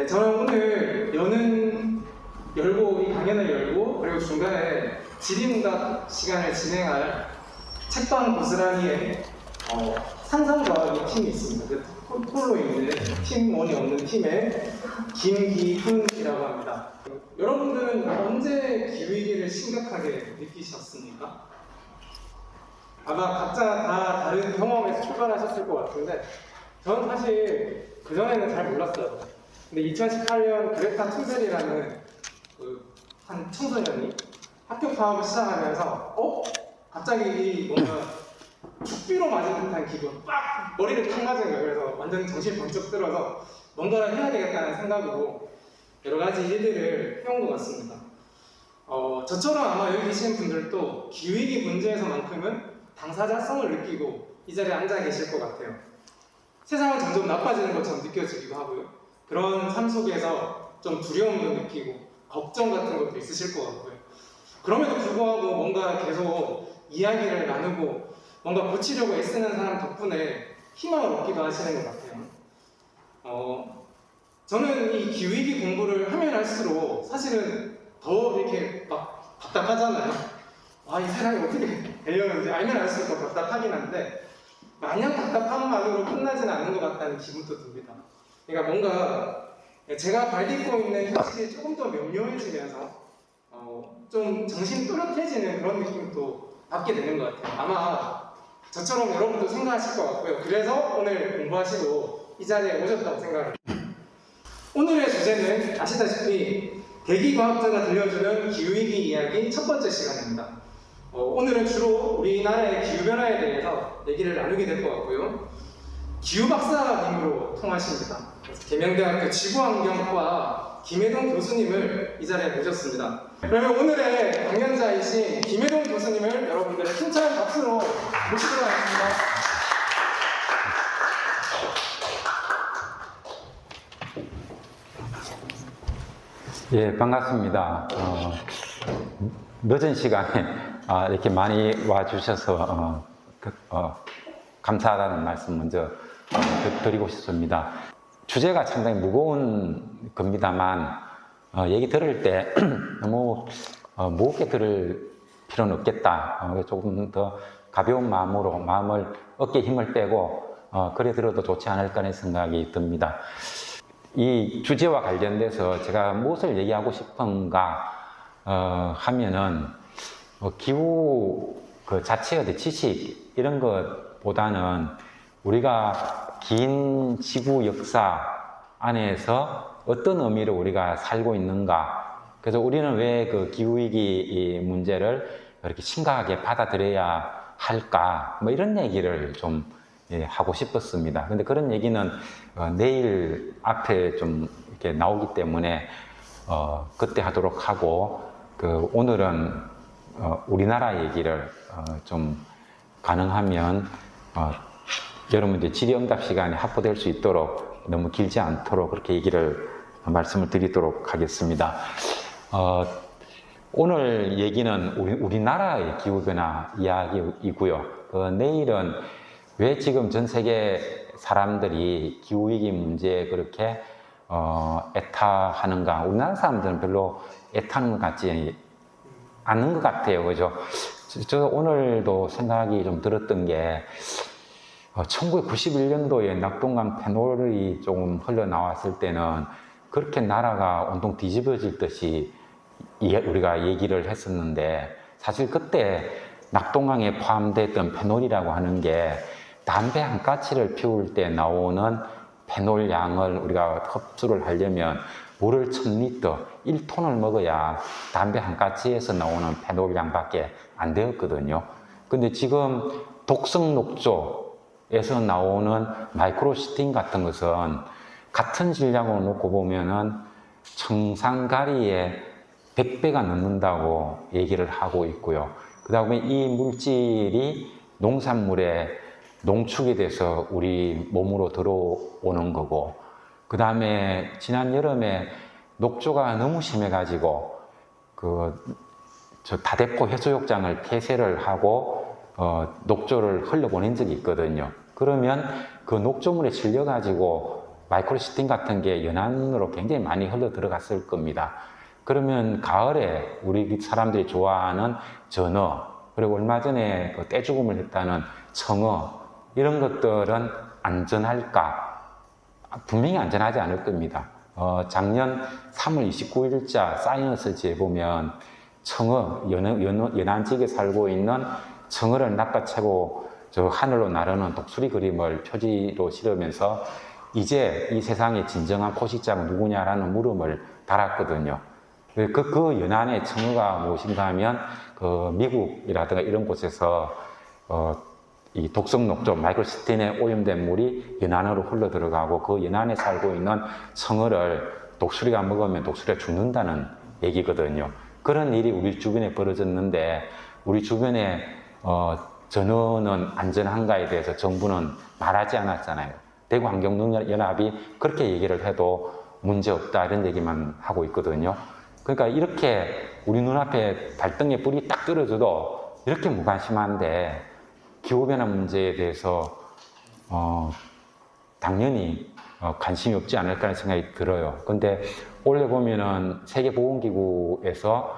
저는 오늘 열고, 이 강연을 열고, 그리고 중간에 지리문답 시간을 진행할 책방 고스란히의 상상과 이 팀이 있습니다. 그 홀로 있는 팀원이 없는 팀의 김기훈이라고 합니다. 여러분들은 언제 기후위기를 심각하게 느끼셨습니까? 아마 각자 다 다른 경험에서 출발하셨을 것 같은데 저는 사실 그전에는 잘 몰랐어요. 근데 2018년 그레타 툰베리라는 한 청소년이 학교 파업을 시작하면서 갑자기 뭔가 죽비로 맞은 듯한 기분, 빡! 머리를 탁 맞은 거예요. 그래서 완전 정신이 번쩍 들어서 뭔가를 해야 되겠다는 생각으로 여러 가지 일들을 해온 것 같습니다. 저처럼 아마 여기 계시는 분들도 기후위기 문제에서만큼은 당사자성을 느끼고 이 자리에 앉아 계실 것 같아요. 세상은 점점 나빠지는 것처럼 느껴지기도 하고요. 그런 삶 속에서 좀 두려움도 느끼고 걱정 같은 것도 있으실 것 같고요. 그럼에도 불구하고 뭔가 계속 이야기를 나누고 뭔가 고치려고 애쓰는 사람 덕분에 희망을 얻기도 하시는 것 같아요. 저는 이 기후위기 공부를 하면 할수록 사실은 더 이렇게 막 답답하잖아요. 이 세상이 어떻게 되려는지 알면 알수록 더 답답하긴 한데 마냥 답답함만으로 끝나지는 않는 것 같다는 기분도 듭니다. 그러니까 뭔가 제가 발딛고 있는 현실이 조금 더 명료해지면서 좀 정신 또렷해지는 그런 느낌도 받게 되는 것 같아요. 아마 저처럼 여러분도 생각하실 것 같고요. 그래서 오늘 공부하시고 이 자리에 오셨다고 생각합니다. 오늘의 주제는 아시다시피 대기과학자가 들려주는 기후위기 이야기 첫 번째 시간입니다. 오늘은 주로 우리나라의 기후변화에 대해서 얘기를 나누게 될 것 같고요. 기후박사님으로 통하십니다. 계명대학교 지구환경과 김혜동 교수님을 이 자리에 모셨습니다. 그러면 오늘의 강연자이신 김혜동 교수님을 여러분들의 힘찬 박수로 모시도록 하겠습니다. 예, 반갑습니다. 늦은 시간에 이렇게 많이 와주셔서 감사하다는 말씀 먼저 드리고 싶습니다. 주제가 상당히 무거운 겁니다만 얘기 들을 때 너무 무겁게 들을 필요는 없겠다. 조금 더 가벼운 마음으로 마음을 어깨에 힘을 빼고 그래 들어도 좋지 않을까 하는 생각이 듭니다. 이 주제와 관련돼서 제가 무엇을 얘기하고 싶은가 하면은 기후 그 자체의 지식 이런 것보다는 우리가 긴 지구 역사 안에서 어떤 의미로 우리가 살고 있는가, 그래서 우리는 왜 그 기후위기 문제를 이렇게 심각하게 받아들여야 할까, 뭐 이런 얘기를 좀 하고 싶었습니다. 근데 그런 얘기는 내일 앞에 좀 이렇게 나오기 때문에 그때 하도록 하고, 오늘은 우리나라 얘기를 좀 가능하면 여러분들 질의응답 시간에 확보될 수 있도록 너무 길지 않도록 그렇게 말씀을 드리도록 하겠습니다. 오늘 얘기는 우리나라의 기후변화 이야기이고요. 내일은 왜 지금 전 세계 사람들이 기후위기 문제에 그렇게 애타하는가? 우리나라 사람들은 별로 애타는 것 같지 않는 것 같아요. 그죠? 저 오늘도 생각이 좀 들었던 게 1991년도에 낙동강 페놀이 조금 흘러나왔을 때는 그렇게 나라가 온통 뒤집어질 듯이 우리가 얘기를 했었는데, 사실 그때 낙동강에 포함됐던 페놀이라고 하는 게 담배 한 가치를 피울 때 나오는 페놀 양을 우리가 흡수를 하려면 물을 1000리터, 1톤을 먹어야 담배 한 가치에서 나오는 페놀 양밖에 안 되었거든요. 근데 지금 독성 녹조에서 나오는 마이크로시틴 같은 것은 같은 질량으로 놓고 보면은 청산가리의 100배가 넘는다고 얘기를 하고 있고요. 그 다음에 이 물질이 농산물에 농축이 돼서 우리 몸으로 들어오는 거고, 그 다음에 지난 여름에 녹조가 너무 심해가지고 저 다대포 해수욕장을 폐쇄를 하고 녹조를 흘려보낸 적이 있거든요. 그러면 그 녹조물에 질려가지고 마이크로시팅 같은 게 연안으로 굉장히 많이 흘러 들어갔을 겁니다. 그러면 가을에 우리 사람들이 좋아하는 전어, 그리고 얼마 전에 그 떼죽음을 했다는 청어, 이런 것들은 안전할까? 분명히 안전하지 않을 겁니다. 작년 3월 29일자 사이언스지에 보면 청어, 연안 지역에 살고 있는 청어를 낚아채고 저 하늘로 나르는 독수리 그림을 표지로 실으면서 이제 이 세상의 진정한 포식자가 누구냐라는 물음을 달았거든요. 그 연안의 청어가 무엇인가 하면 그 미국이라든가 이런 곳에서 이 독성 녹조 마이크로시틴에 오염된 물이 연안으로 흘러 들어가고 그 연안에 살고 있는 청어를 독수리가 먹으면 독수리가 죽는다는 얘기거든요. 그런 일이 우리 주변에 벌어졌는데 우리 주변에 전어는 안전한가에 대해서 정부는 말하지 않았잖아요. 대구환경연합이 그렇게 얘기를 해도 문제없다 이런 얘기만 하고 있거든요. 그러니까 이렇게 우리 눈앞에 발등에 불이 딱 떨어져도 이렇게 무관심한데 기후변화 문제에 대해서 당연히 관심이 없지 않을까라는 생각이 들어요. 근데 올해 보면은 세계보건기구에서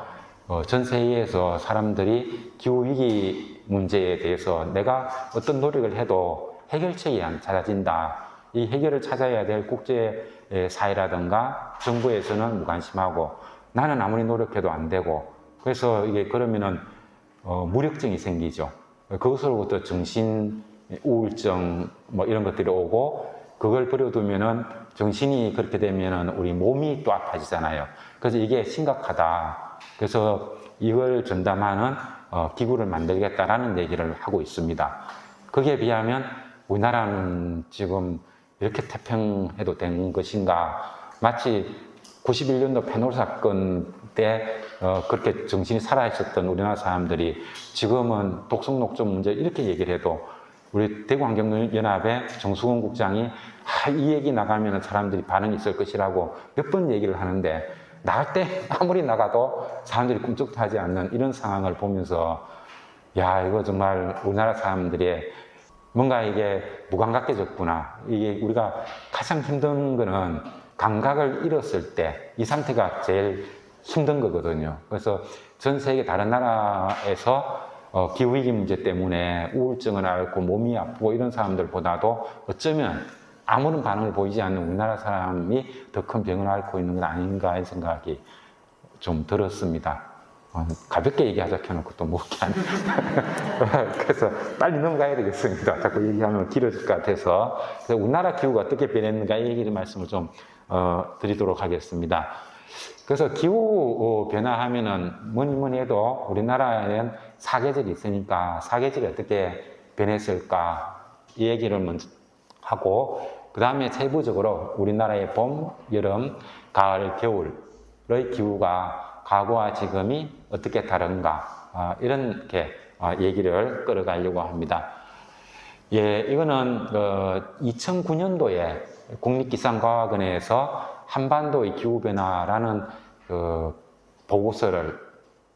전 세계에서 사람들이 기후위기 문제에 대해서 내가 어떤 노력을 해도 해결책이 안 찾아진다. 이 해결을 찾아야 될 국제사회라든가 정부에서는 무관심하고 나는 아무리 노력해도 안 되고 그래서 이게 그러면은 무력증이 생기죠. 그것으로부터 정신 우울증 뭐 이런 것들이 오고 그걸 버려두면은 정신이 그렇게 되면은 우리 몸이 또 아파지잖아요. 그래서 이게 심각하다. 그래서 이걸 전담하는 기구를 만들겠다라는 얘기를 하고 있습니다. 거기에 비하면 우리나라는 지금 이렇게 태평해도 된 것인가? 마치 91년도 페놀 사건 때 그렇게 정신이 살아있었던 우리나라 사람들이 지금은 독성 녹조 문제 이렇게 얘기를 해도 우리 대구환경연합의 정수근 국장이 이 얘기 나가면 사람들이 반응이 있을 것이라고 몇 번 얘기를 하는데 나갈 때 아무리 나가도 사람들이 꿈쩍도 하지 않는 이런 상황을 보면서 야 이거 정말 우리나라 사람들이 뭔가 이게 무감각해졌구나. 이게 우리가 가장 힘든 거는 감각을 잃었을 때 이 상태가 제일 힘든 거거든요. 그래서 전 세계 다른 나라에서 기후위기 문제 때문에 우울증을 앓고 몸이 아프고 이런 사람들보다도 어쩌면 아무런 반응을 보이지 않는 우리나라 사람이 더 큰 병을 앓고 있는 건 아닌가 하는 생각이 좀 들었습니다. 가볍게 얘기하자 켜놓고 또 무겁게 하네. 그래서 빨리 넘어가야 되겠습니다. 자꾸 얘기하면 길어질 것 같아서. 그래서 우리나라 기후가 어떻게 변했는가 이 얘기를 말씀을 좀 드리도록 하겠습니다. 그래서 기후 변화하면은 뭐니 해도 우리나라에는 사계절이 있으니까 사계절이 어떻게 변했을까 이 얘기를 먼저 하고 그 다음에 세부적으로 우리나라의 봄, 여름, 가을, 겨울의 기후가 과거와 지금이 어떻게 다른가 이렇게 얘기를 끌어가려고 합니다. 예, 이거는 2009년도에 국립기상과학원에서 한반도의 기후변화라는 보고서를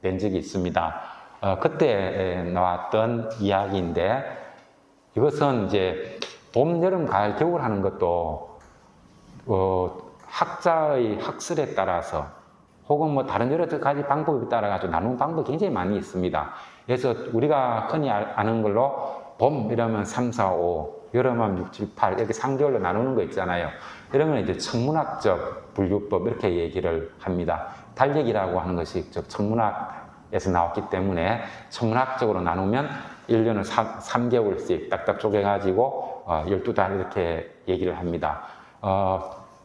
낸 적이 있습니다. 그때 나왔던 이야기인데 이것은 이제 봄, 여름, 가을, 겨울 하는 것도 학자의 학설에 따라서 혹은 뭐 다른 여러 가지 방법에 따라 가지고 나누는 방법이 굉장히 많이 있습니다. 그래서 우리가 흔히 아는 걸로 봄 이러면 3, 4, 5, 여름하면 6, 7, 8 이렇게 3개월로 나누는 거 있잖아요. 이런 건 이제 천문학적 분류법 이렇게 얘기를 합니다. 달력이라고 하는 것이 천문학에서 나왔기 때문에 천문학적으로 나누면 1년을 3개월씩 딱딱 쪼개가지고 12달 이렇게 얘기를 합니다.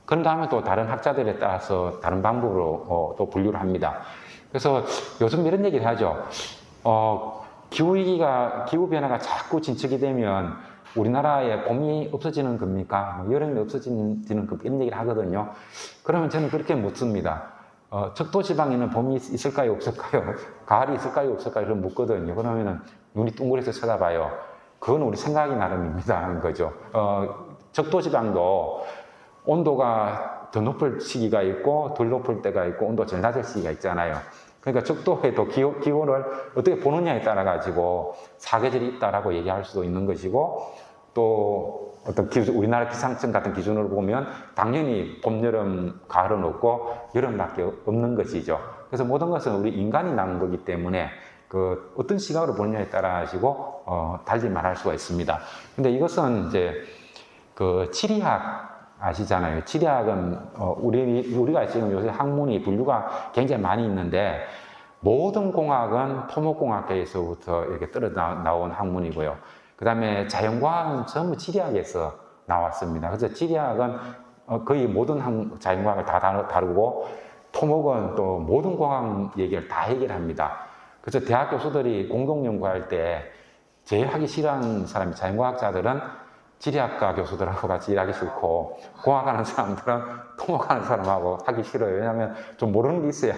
그런 다음에 또 다른 학자들에 따라서 다른 방법으로 또 분류를 합니다. 그래서 요즘 이런 얘기를 하죠. 기후변화가 자꾸 진척이 되면 우리나라에 봄이 없어지는 겁니까? 여름이 없어지는 겁니까? 이런 얘기를 하거든요. 그러면 저는 그렇게 묻습니다. 적도지방에는 봄이 있을까요? 없을까요? 가을이 있을까요? 없을까요? 그럼 묻거든요. 그러면은 눈이 둥그레서 쳐다봐요. 그건 우리 생각이 나름입니다. 하는 거죠. 적도지방도 온도가 더 높을 시기가 있고 덜 높을 때가 있고 온도가 제일 낮을 시기가 있잖아요. 그러니까 적도에도 기온을 어떻게 보느냐에 따라 가지고 사계절이 있다라고 얘기할 수도 있는 것이고 또 어떤 기준, 우리나라 기상청 같은 기준으로 보면 당연히 봄, 여름, 가을은 없고 여름밖에 없는 것이죠. 그래서 모든 것은 우리 인간이 낳은 거기 때문에 그 어떤 시각으로 보느냐에 따라 가지고 달리 말할 수가 있습니다. 근데 이것은 이제 그 지리학 아시잖아요. 지리학은 우리가 지금 요새 학문이 분류가 굉장히 많이 있는데 모든 공학은 토목공학계에서부터 이렇게 떨어 나온 학문이고요. 그 다음에 자연과학은 전부 지리학에서 나왔습니다. 그래서 지리학은 거의 모든 자연과학을 다 다루고 토목은 또 모든 공학 얘기를 다 해결합니다. 그래서 대학 교수들이 공동연구할 때 제일 하기 싫어하는 사람이 자연과학자들은 지리학과 교수들하고 같이 일하기 싫고 공학하는 사람들은 토목하는 사람하고 하기 싫어요. 왜냐하면 좀 모르는 게 있어야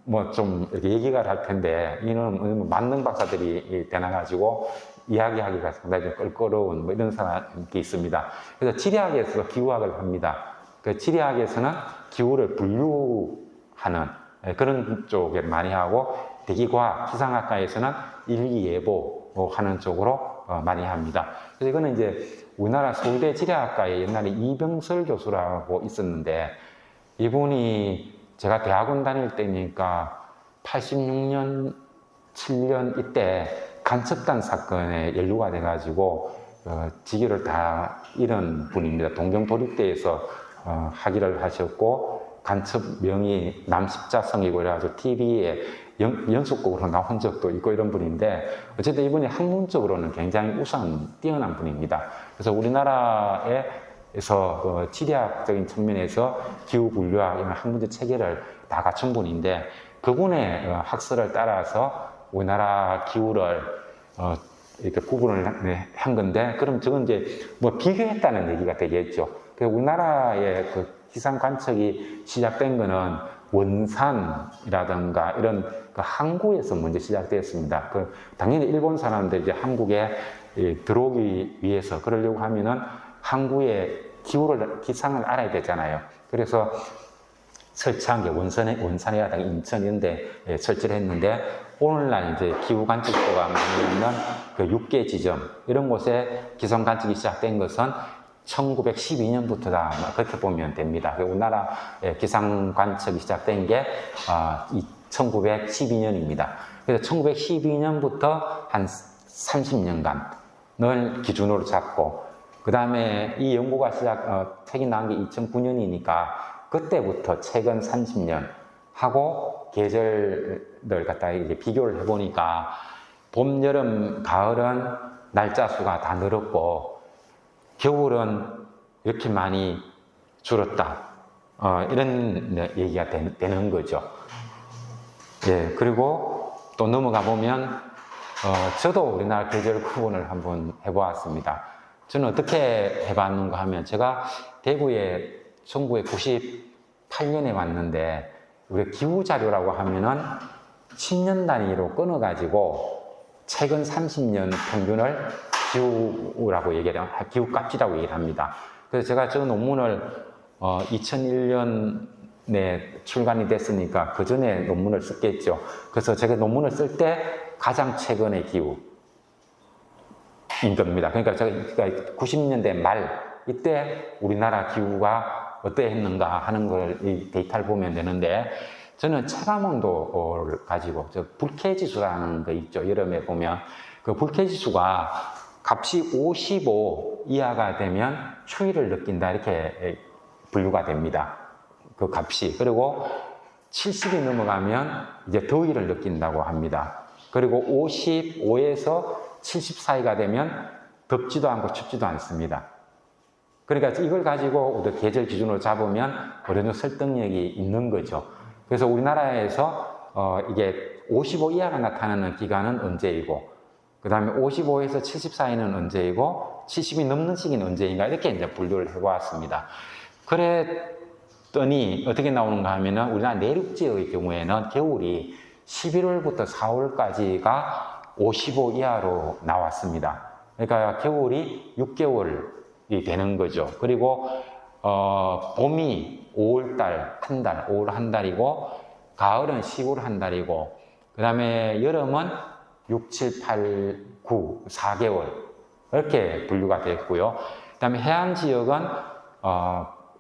뭐 좀 이렇게 얘기가 할 텐데 이는 만능 박사들이 되나가지고 이야기하기가 상당히 좀 껄끄러운 뭐 이런 사람이 있습니다. 그래서 지리학에서 기후학을 합니다. 그 지리학에서는 기후를 분류하는 그런 쪽을 많이 하고 대기과학, 기상학과에서는 일기예보 하는 쪽으로 많이 합니다. 그래서 이거는 이제 우리나라 서울대 지리학과에 옛날에 이병설 교수라고 있었는데 이분이 제가 대학원 다닐 때니까 86년, 7년 이때 간첩단 사건에 연루가 돼가지고 직위를 다 잃은 분입니다. 동경도립대에서 학위를 하셨고 간첩 명의 남십자성이고 그래가지고 TV에 연속곡으로 나온 적도 있고 이런 분인데 어쨌든 이분이 학문적으로는 굉장히 뛰어난 분입니다. 그래서 우리나라에서 지리학적인 측면에서 기후 분류학 이런 학문적 체계를 다 갖춘 분인데 그분의 학설을 따라서 우리나라 기후를 이렇게 구분을 한 건데 그럼 저건 이제 뭐 비교했다는 얘기가 되겠죠. 우리나라의 그 기상 관측이 시작된 거는 원산이라든가 이런 그 항구에서 먼저 시작되었습니다. 당연히 일본 사람들 이제 한국에 들어오기 위해서 그러려고 하면은 항구의 기상을 알아야 되잖아요. 그래서 설치한 게 원산이라든가 인천 이런 데 설치를 했는데 오늘날 이제 기후 관측소가 많이 있는 그 6개 지점 이런 곳에 기상 관측이 시작된 것은 1912년부터다 그렇게 보면 됩니다. 우리나라 기상 관측이 시작된 게 1912년입니다. 그래서 1912년부터 한 30년간을 기준으로 잡고 그 다음에 이 연구가 책이 나온 게 2009년이니까 그때부터 최근 30년 하고 계절을 갖다 이제 비교를 해보니까 봄, 여름, 가을은 날짜 수가 다 늘었고 겨울은 이렇게 많이 줄었다. 이런 얘기가 되는 거죠. 예, 그리고 또 넘어가 보면, 저도 우리나라 계절 구분을 한번 해보았습니다. 저는 어떻게 해봤는가 하면, 제가 대구에 1998년에 왔는데, 우리 기후자료라고 하면은 10년 단위로 끊어가지고, 최근 30년 평균을 기후라고 기후값이라고 얘기를 합니다. 그래서 제가 저 논문을 2001년에 출간이 됐으니까 그 전에 논문을 썼겠죠. 그래서 제가 논문을 쓸 때 가장 최근의 기후인 겁니다. 그러니까 제가 90년대 말 이때 우리나라 기후가 어떠했는가 하는 걸 이 데이터를 보면 되는데 저는 체감온도를 가지고 불쾌지수라는 거 있죠. 여름에 보면 그 불쾌지수가 값이 55 이하가 되면 추위를 느낀다 이렇게 분류가 됩니다. 그 값이. 그리고 70이 넘어가면 이제 더위를 느낀다고 합니다. 그리고 55에서 70 사이가 되면 덥지도 않고 춥지도 않습니다. 그러니까 이걸 가지고 계절 기준으로 잡으면 어느 정도 설득력이 있는 거죠. 그래서 우리나라에서 이게 55 이하가 나타나는 기간은 언제이고 그 다음에 55에서 70 사이는 언제이고 70이 넘는 시기는 언제인가 이렇게 이제 분류를 해보았습니다. 그랬더니 어떻게 나오는가 하면은 우리나라 내륙 지역의 경우에는 겨울이 11월부터 4월까지가 55 이하로 나왔습니다. 그러니까 겨울이 6개월이 되는 거죠. 그리고 봄이 5월달 한 달, 5월 한 달이고 가을은 10월 한 달이고 그 다음에 여름은 6, 7, 8, 9, 4개월 이렇게 분류가 됐고요. 그다음에 해안 지역은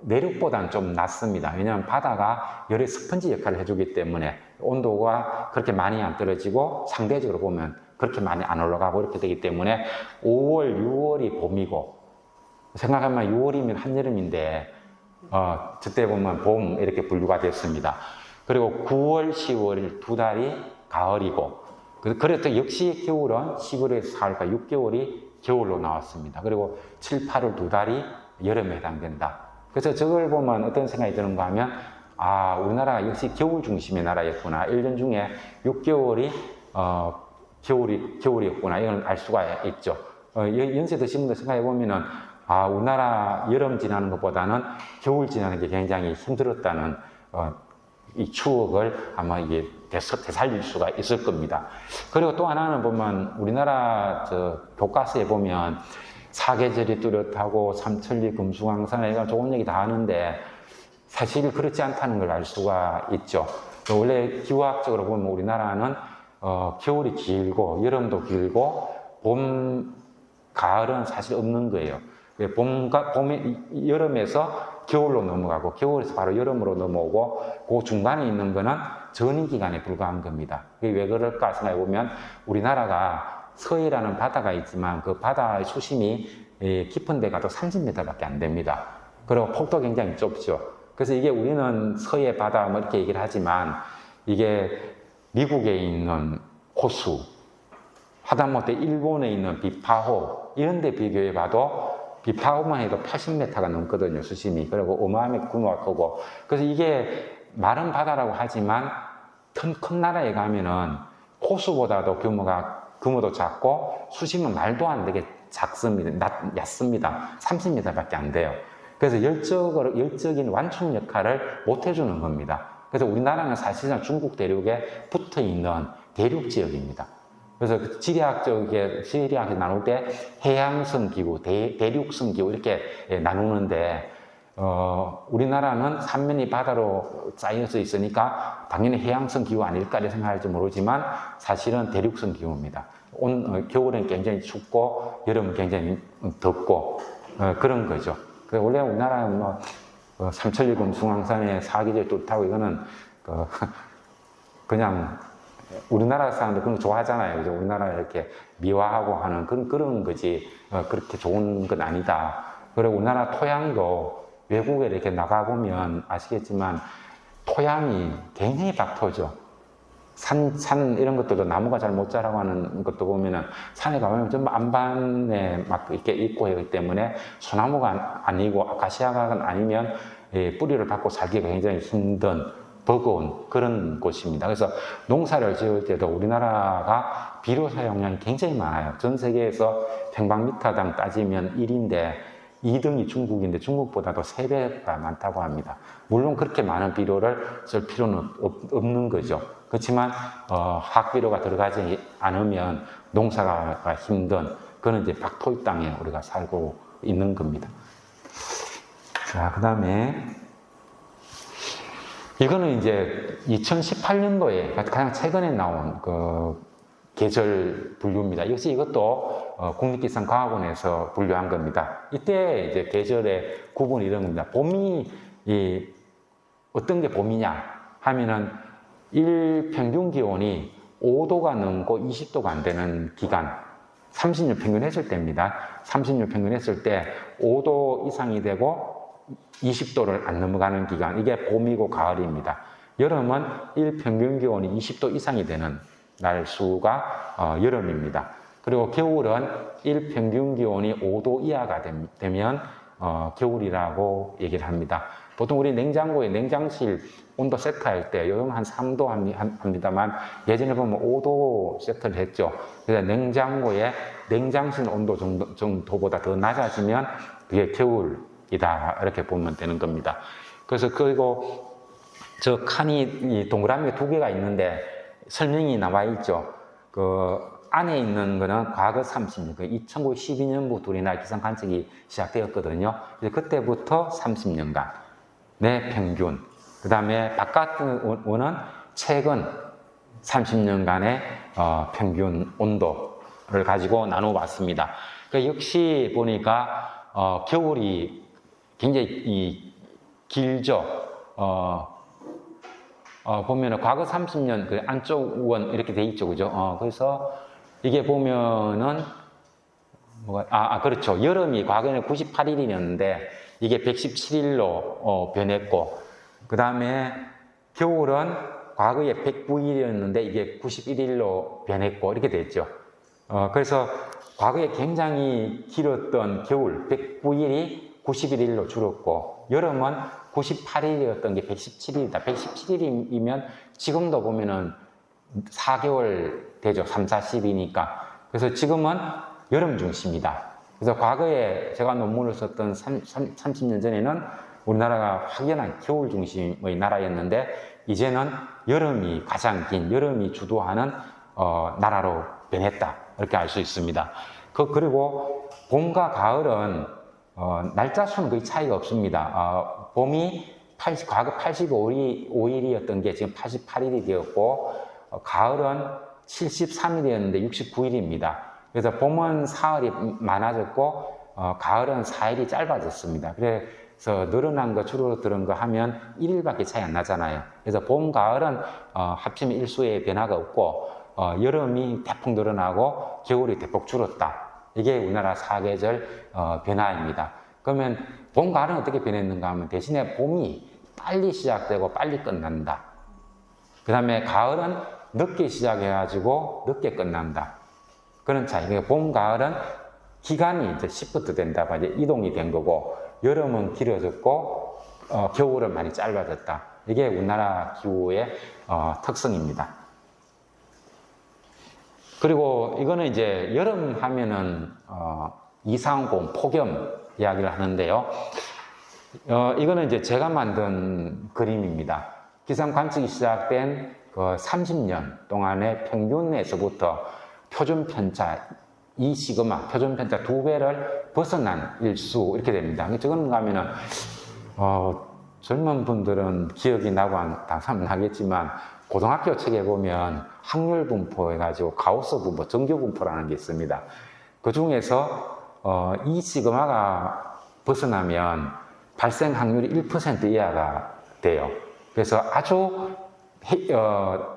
내륙보다는 좀 낮습니다. 왜냐하면 바다가 열의 스펀지 역할을 해주기 때문에 온도가 그렇게 많이 안 떨어지고 상대적으로 보면 그렇게 많이 안 올라가고 이렇게 되기 때문에 5월, 6월이 봄이고 생각하면 6월이면 한여름인데 저때 보면 봄 이렇게 분류가 됐습니다. 그리고 9월, 10월 두 달이 가을이고 그래서 역시 겨울은 11월에서 4월까지 6개월이 겨울로 나왔습니다. 그리고 7, 8월 두 달이 여름에 해당된다. 그래서 저걸 보면 어떤 생각이 드는가 하면 우리나라가 역시 겨울 중심의 나라였구나. 1년 중에 6개월이 겨울이었구나. 이걸 알 수가 있죠. 연세 드신 분들 생각해 보면은 우리나라 여름 지나는 것보다는 겨울 지나는 게 굉장히 힘들었다는 이 추억을 아마 이게 되살릴 수가 있을 겁니다. 그리고 또 하나는 보면 우리나라 교과서에 보면 사계절이 뚜렷하고 삼천리 금수강산에 이런 좋은 얘기 다 하는데 사실 그렇지 않다는 걸 알 수가 있죠. 원래 기후학적으로 보면 우리나라는 겨울이 길고 여름도 길고 봄, 가을은 사실 없는 거예요. 여름에서 겨울로 넘어가고 겨울에서 바로 여름으로 넘어오고 그 중간에 있는 거는 전이 기간에 불과한 겁니다. 그게 왜 그럴까 생각해 보면 우리나라가 서해라는 바다가 있지만 그 바다의 수심이 깊은 데 가도 30m밖에 안 됩니다. 그리고 폭도 굉장히 좁죠. 그래서 이게 우리는 서해 바다 뭐 이렇게 얘기를 하지만 이게 미국에 있는 호수, 하다못해 일본에 있는 비파호 이런 데 비교해 봐도 비파호만 해도 80m가 넘거든요, 수심이. 그리고 어마어마하게 규모가 크고. 그래서 이게 마른 바다라고 하지만 큰 나라에 가면은 호수보다도 규모도 작고 수심은 말도 안 되게 작습니다. 얕습니다. 30m밖에 안 돼요. 그래서 열적인 완충 역할을 못 해주는 겁니다. 그래서 우리나라는 사실상 중국 대륙에 붙어 있는 대륙 지역입니다. 그래서 지리학에서 나눌 때 해양성 기후, 대륙성 기후 이렇게 나누는데 우리나라는 삼면이 바다로 쌓여져 있으니까 당연히 해양성 기후 아닐까 생각할지 모르지만 사실은 대륙성 기후입니다. 겨울엔 굉장히 춥고 여름은 굉장히 덥고 그런 거죠. 원래 우리나라는 삼천리 금수강산에 사계절 뚜렷하고 이거는 그냥 우리나라 사람들 그런 거 좋아하잖아요. 그죠? 우리나라 이렇게 미화하고 하는 그런 거지. 그렇게 좋은 건 아니다. 그리고 우리나라 토양도 외국에 이렇게 나가보면 아시겠지만 토양이 굉장히 박토죠. 산 이런 것들도 나무가 잘 못 자라고 하는 것도 보면은 산에 가보면 전부 안반에 막 이렇게 있고 하기 때문에 소나무가 아니고 아카시아가 아니면 뿌리를 받고 살기가 굉장히 힘든 버거운 그런 곳입니다. 그래서 농사를 지을 때도 우리나라가 비료 사용량이 굉장히 많아요. 전 세계에서 평방미터당 따지면 1인데 2등이 중국인데 중국보다도 3배가 많다고 합니다. 물론 그렇게 많은 비료를 쓸 필요는 없는 거죠. 그렇지만 학비료가 들어가지 않으면 농사가 힘든 그런 이제 박토의 땅에 우리가 살고 있는 겁니다. 자, 그 다음에 이거는 이제 2018년도에 가장 최근에 나온 그 계절 분류입니다. 역시 이것도 국립기상과학원에서 분류한 겁니다. 이때 이제 계절의 구분이 이런 겁니다. 봄이 어떤 게 봄이냐 하면은 일평균 기온이 5도가 넘고 20도가 안 되는 기간, 30년 평균 했을 때입니다. 30년 평균 했을 때 5도 이상이 되고 20도를 안 넘어가는 기간, 이게 봄이고 가을입니다. 여름은 일평균 기온이 20도 이상이 되는 날수가 여름입니다. 그리고 겨울은 일평균 기온이 5도 이하가 되면 겨울이라고 얘기를 합니다. 보통 우리 냉장고에 냉장실 온도 세트할 때 요즘 한 3도 합니다만 예전에 보면 5도 세트를 했죠. 그래서 냉장고에 냉장실 온도 정도보다 더 낮아지면 그게 겨울이다 이렇게 보면 되는 겁니다. 그래서 그리고 저 칸이 동그라미가 2개가 있는데 설명이 나와 있죠. 그 안에 있는 거는 과거 30년, 1912년부터 우리나라 기상 관측이 시작되었거든요. 그때부터 30년간 내 평균, 그 다음에 바깥 원은 최근 30년간의 평균 온도, 가지고 나눠봤습니다. 그러니까 역시 보니까 겨울이 굉장히 길죠. 보면은 과거 30년 그 안쪽 원 이렇게 돼 있죠, 그죠? 그래서 이게 보면은 그렇죠. 여름이 과거에는 98일이었는데 이게 117일로 변했고, 그 다음에 겨울은 과거에 109일이었는데 이게 91일로 변했고 이렇게 됐죠. 그래서 과거에 굉장히 길었던 겨울 109일이 91일로 줄었고, 여름은 98일이었던 게 117일이다. 117일이면 지금도 보면은 4개월 되죠. 3, 40이니까. 그래서 지금은 여름 중시입니다. 그래서 과거에 제가 논문을 썼던 30년 전에는 우리나라가 확연한 겨울 중심의 나라였는데, 이제는 여름이 가장 긴, 여름이 주도하는 나라로 변했다. 이렇게 알 수 있습니다. 그리고 봄과 가을은 날짜 수는 거의 차이가 없습니다. 봄이 과거 85일이었던 게 지금 88일이 되었고, 가을은 73일이었는데 69일입니다. 그래서 봄은 사흘이 많아졌고, 가을은 4일이 짧아졌습니다. 그래서 늘어난 거, 줄어드는 거 하면 1일밖에 차이 안 나잖아요. 그래서 봄, 가을은 합치면 일수의 변화가 없고, 여름이 대폭 늘어나고, 겨울이 대폭 줄었다. 이게 우리나라 사계절 변화입니다. 그러면 봄, 가을은 어떻게 변했는가 하면 대신에 봄이 빨리 시작되고 빨리 끝난다. 그 다음에 가을은 늦게 시작해가지고 늦게 끝난다. 그런 차이. 그러니까 봄, 가을은 기간이 이제 시프트 된다. 이제 이동이 된 거고, 여름은 길어졌고, 겨울은 많이 짧아졌다. 이게 우리나라 기후의 특성입니다. 그리고 이거는 이제 여름 하면은 이상고온, 폭염 이야기를 하는데요. 이거는 이제 제가 만든 그림입니다. 기상 관측이 시작된 그 30년 동안의 평균에서부터 표준 편차, 이 시그마, 표준 편차 2배를 벗어난 일수 이렇게 됩니다. 저건 가면은 젊은 분들은 기억이 나고 당사면 나겠지만, 고등학교 책에 보면 확률 분포 해가지고 가우스 분포, 정규 분포라는 게 있습니다. 그 중에서 이 시그마가 벗어나면 발생 확률이 1% 이하가 돼요. 그래서 아주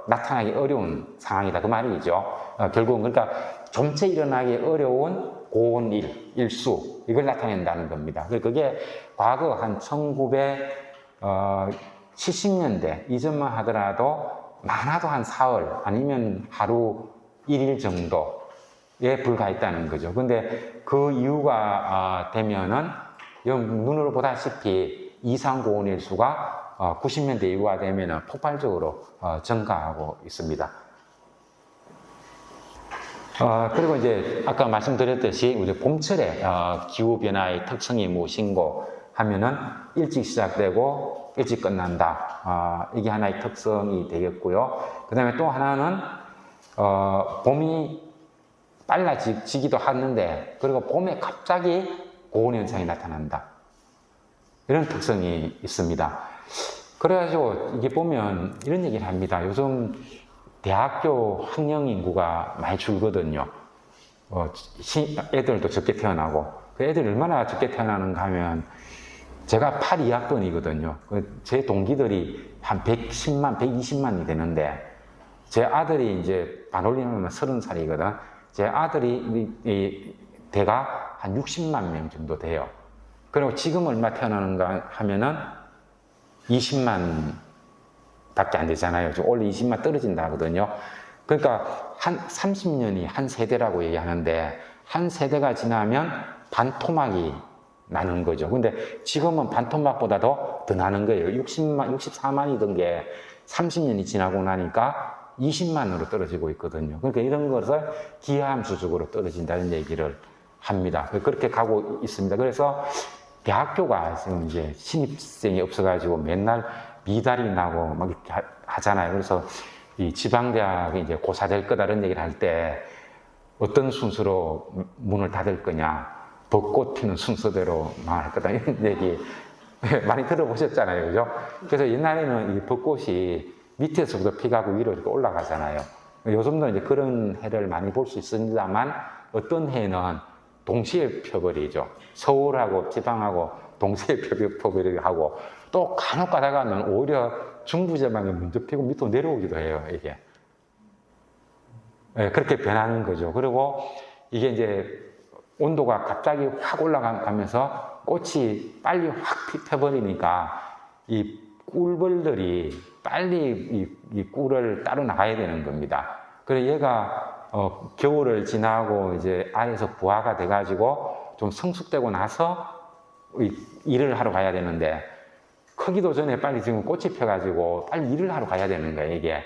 나타나기 어려운 상황이다 그 말이죠. 결국은 그러니까 점체 일어나기 어려운 고온 일수 이걸 나타낸다는 겁니다. 그게 과거 한 1970년대 이전만 하더라도 많아도 한 사흘 아니면 하루 1일 정도에 불과했다는 거죠. 근데 그 이유가 되면은 눈으로 보다시피 이상 고온 일수가 90년대 이후가 되면은 폭발적으로 증가하고 있습니다. 그리고 이제 아까 말씀드렸듯이 우리 봄철의 기후 변화의 특성이 무엇인고 하면은 일찍 시작되고 일찍 끝난다. 이게 하나의 특성이 되겠고요. 그 다음에 또 하나는 봄이 빨라지기도 하는데, 그리고 봄에 갑자기 고온 현상이 나타난다. 이런 특성이 있습니다. 그래가지고 이게 보면 이런 얘기를 합니다. 요즘 대학교 학령 인구가 많이 줄거든요. 애들도 적게 태어나고. 그 애들이 얼마나 적게 태어나는가 하면, 제가 82학번이거든요. 제 동기들이 한 110만, 120만이 되는데, 제 아들이 이제 반올림하면 30살이거든. 제 아들이 대가 한 60만 명 정도 돼요. 그리고 지금 얼마 태어나는가 하면은 20만 밖에 안 되잖아요. 원래 20만 떨어진다 하거든요. 그러니까 한 30년이 한 세대라고 얘기하는데, 한 세대가 지나면 반토막이 나는 거죠. 근데 지금은 반토막보다도 더 나는 거예요. 60만, 64만이던 게 30년이 지나고 나니까 20만으로 떨어지고 있거든요. 그러니까 이런 것을 기하함수적으로 떨어진다는 얘기를 합니다. 그렇게 가고 있습니다. 그래서 대학교가 지금 이제 신입생이 없어가지고 맨날 미달이 나고 막 이렇게 하잖아요. 그래서 이 지방대학이 이제 고사될 거다 이런 얘기를 할 때 어떤 순서로 문을 닫을 거냐, 벚꽃 피는 순서대로 망할 거다 이런 얘기 많이 들어보셨잖아요. 그죠? 그래서 옛날에는 이 벚꽃이 밑에서부터 피가고 위로 이렇게 올라가잖아요. 요즘도 이제 그런 해를 많이 볼 수 있습니다만 어떤 해는 동시에 펴버리죠. 서울하고 지방하고 동시에 펴버리고 하고 또 간혹 가다가는 오히려 중부지방이 먼저 피고 밑으로 내려오기도 해요, 이게. 네, 그렇게 변하는 거죠. 그리고 이게 이제 온도가 갑자기 확 올라가면서 꽃이 빨리 확 펴버리니까 이 꿀벌들이 빨리 이 꿀을 따로 나가야 되는 겁니다. 그래서 얘가 겨울을 지나고 이제 알에서 부화가 돼가지고 좀 성숙되고 나서 일을 하러 가야 되는데 크기도 전에 빨리 지금 꽃이 펴가지고 빨리 일을 하러 가야 되는 거예요, 이게.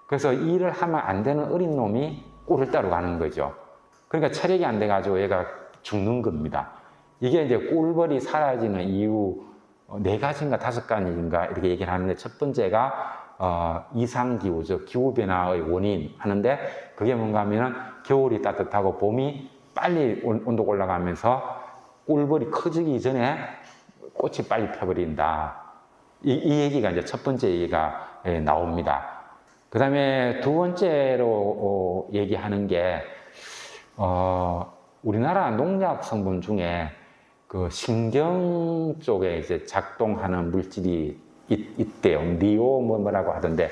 그래서 일을 하면 안 되는 어린 놈이 꿀을 따러 가는 거죠. 그러니까 체력이 안 돼가지고 얘가 죽는 겁니다. 이게 이제 꿀벌이 사라지는 이유 4가지인가 5가지인가 이렇게 얘기를 하는데 첫 번째가 이상기후, 즉 기후변화의 원인 하는데 그게 뭔가 하면은 겨울이 따뜻하고 봄이 빨리 온도가 올라가면서 꿀벌이 커지기 전에 꽃이 빨리 펴버린다. 이 얘기가 이제 첫 번째 얘기가 나옵니다. 그 다음에 두 번째로 얘기하는 게, 우리나라 농약 성분 중에 그 신경 쪽에 이제 작동하는 물질이 있대요. 니오 뭐라고 하던데,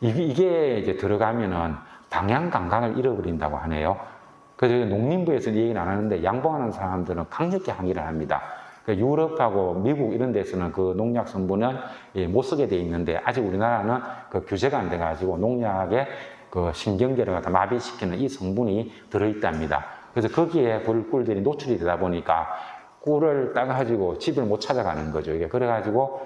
이게 이제 들어가면은 방향 감각을 잃어버린다고 하네요. 그래서 농림부에서 얘기는 안 하는데 양봉하는 사람들은 강력히 항의를 합니다. 유럽하고 미국 이런 데서는 그 농약 성분은 못 쓰게 돼 있는데 아직 우리나라는 그 규제가 안 돼가지고 농약에 그 신경계를 갖다 마비시키는 이 성분이 들어있답니다. 그래서 거기에 꿀들이 노출이 되다 보니까 꿀을 따가지고 집을 못 찾아가는 거죠. 이게 그래가지고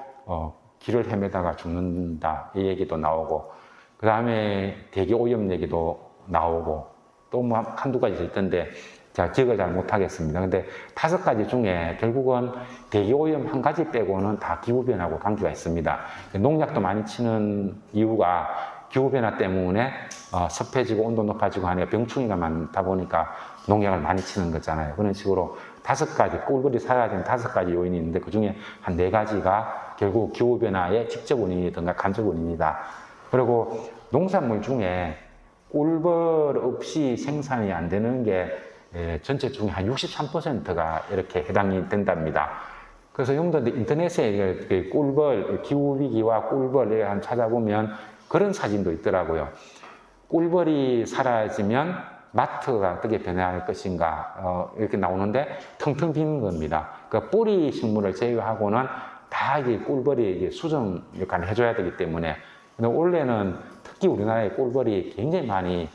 길을 헤매다가 죽는다 이 얘기도 나오고 그 다음에 대기 오염 얘기도 나오고 또 뭐 한두 가지 있던데 자, 기억을 잘 못하겠습니다. 근데 5가지 중에 결국은 대기오염 한 가지 빼고는 다 기후변화하고 관계가 있습니다. 농약도 많이 치는 이유가 기후변화 때문에 습해지고 온도 높아지고 하니까 병충해가 많다 보니까 농약을 많이 치는 거잖아요. 그런 식으로 5가지, 꿀벌이 사라지는 5가지 요인이 있는데 그 중에 한 4가지가 결국 기후변화의 직접 원인이든가 간접 원인이다. 그리고 농산물 중에 꿀벌 없이 생산이 안 되는 게 전체 중에 한 63%가 이렇게 해당이 된답니다. 그래서 여러분들 인터넷에 꿀벌, 기후위기와 꿀벌을 한 찾아보면 그런 사진도 있더라고요. 꿀벌이 사라지면 마트가 어떻게 변할 것인가 이렇게 나오는데 텅텅 비는 겁니다. 그 뿌리 식물을 제외하고는 다 이 꿀벌이 수정 역할을 해줘야 되기 때문에 근데 원래는 특히 우리나라에 꿀벌이 굉장히 많이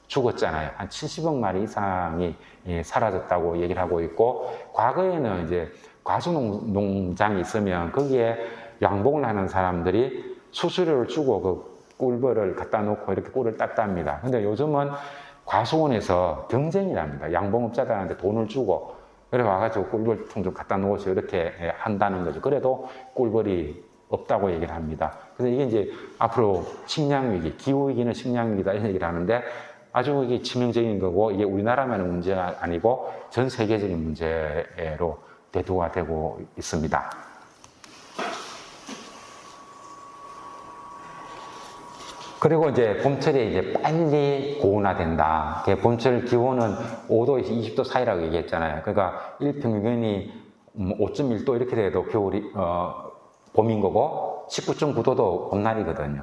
죽었잖아요. 한 70억 마리 이상이 사라졌다고 얘기를 하고 있고, 과거에는 이제 과수농장이 있으면 거기에 양봉을 하는 사람들이 수수료를 주고 그 꿀벌을 갖다 놓고 이렇게 꿀을 땄답니다. 근데 요즘은 과수원에서 경쟁이랍니다. 양봉업자들한테 돈을 주고, 그래 와가지고 꿀벌통 좀 갖다 놓으세요. 이렇게 한다는 거죠. 그래도 꿀벌이 없다고 얘기를 합니다. 그래서 이게 이제 앞으로 식량위기, 기후위기는 식량위기다 이런 얘기를 하는데 아주 이게 치명적인 거고 이게 우리나라만의 문제가 아니고 전 세계적인 문제로 대두가 되고 있습니다. 그리고 이제 봄철에 이제 빨리 고온화된다. 봄철 기온은 5도에서 20도 사이라고 얘기했잖아요. 그러니까 일평균이 5.1도 이렇게 돼도 겨울이 봄인 거고 19.9도도 봄날이거든요.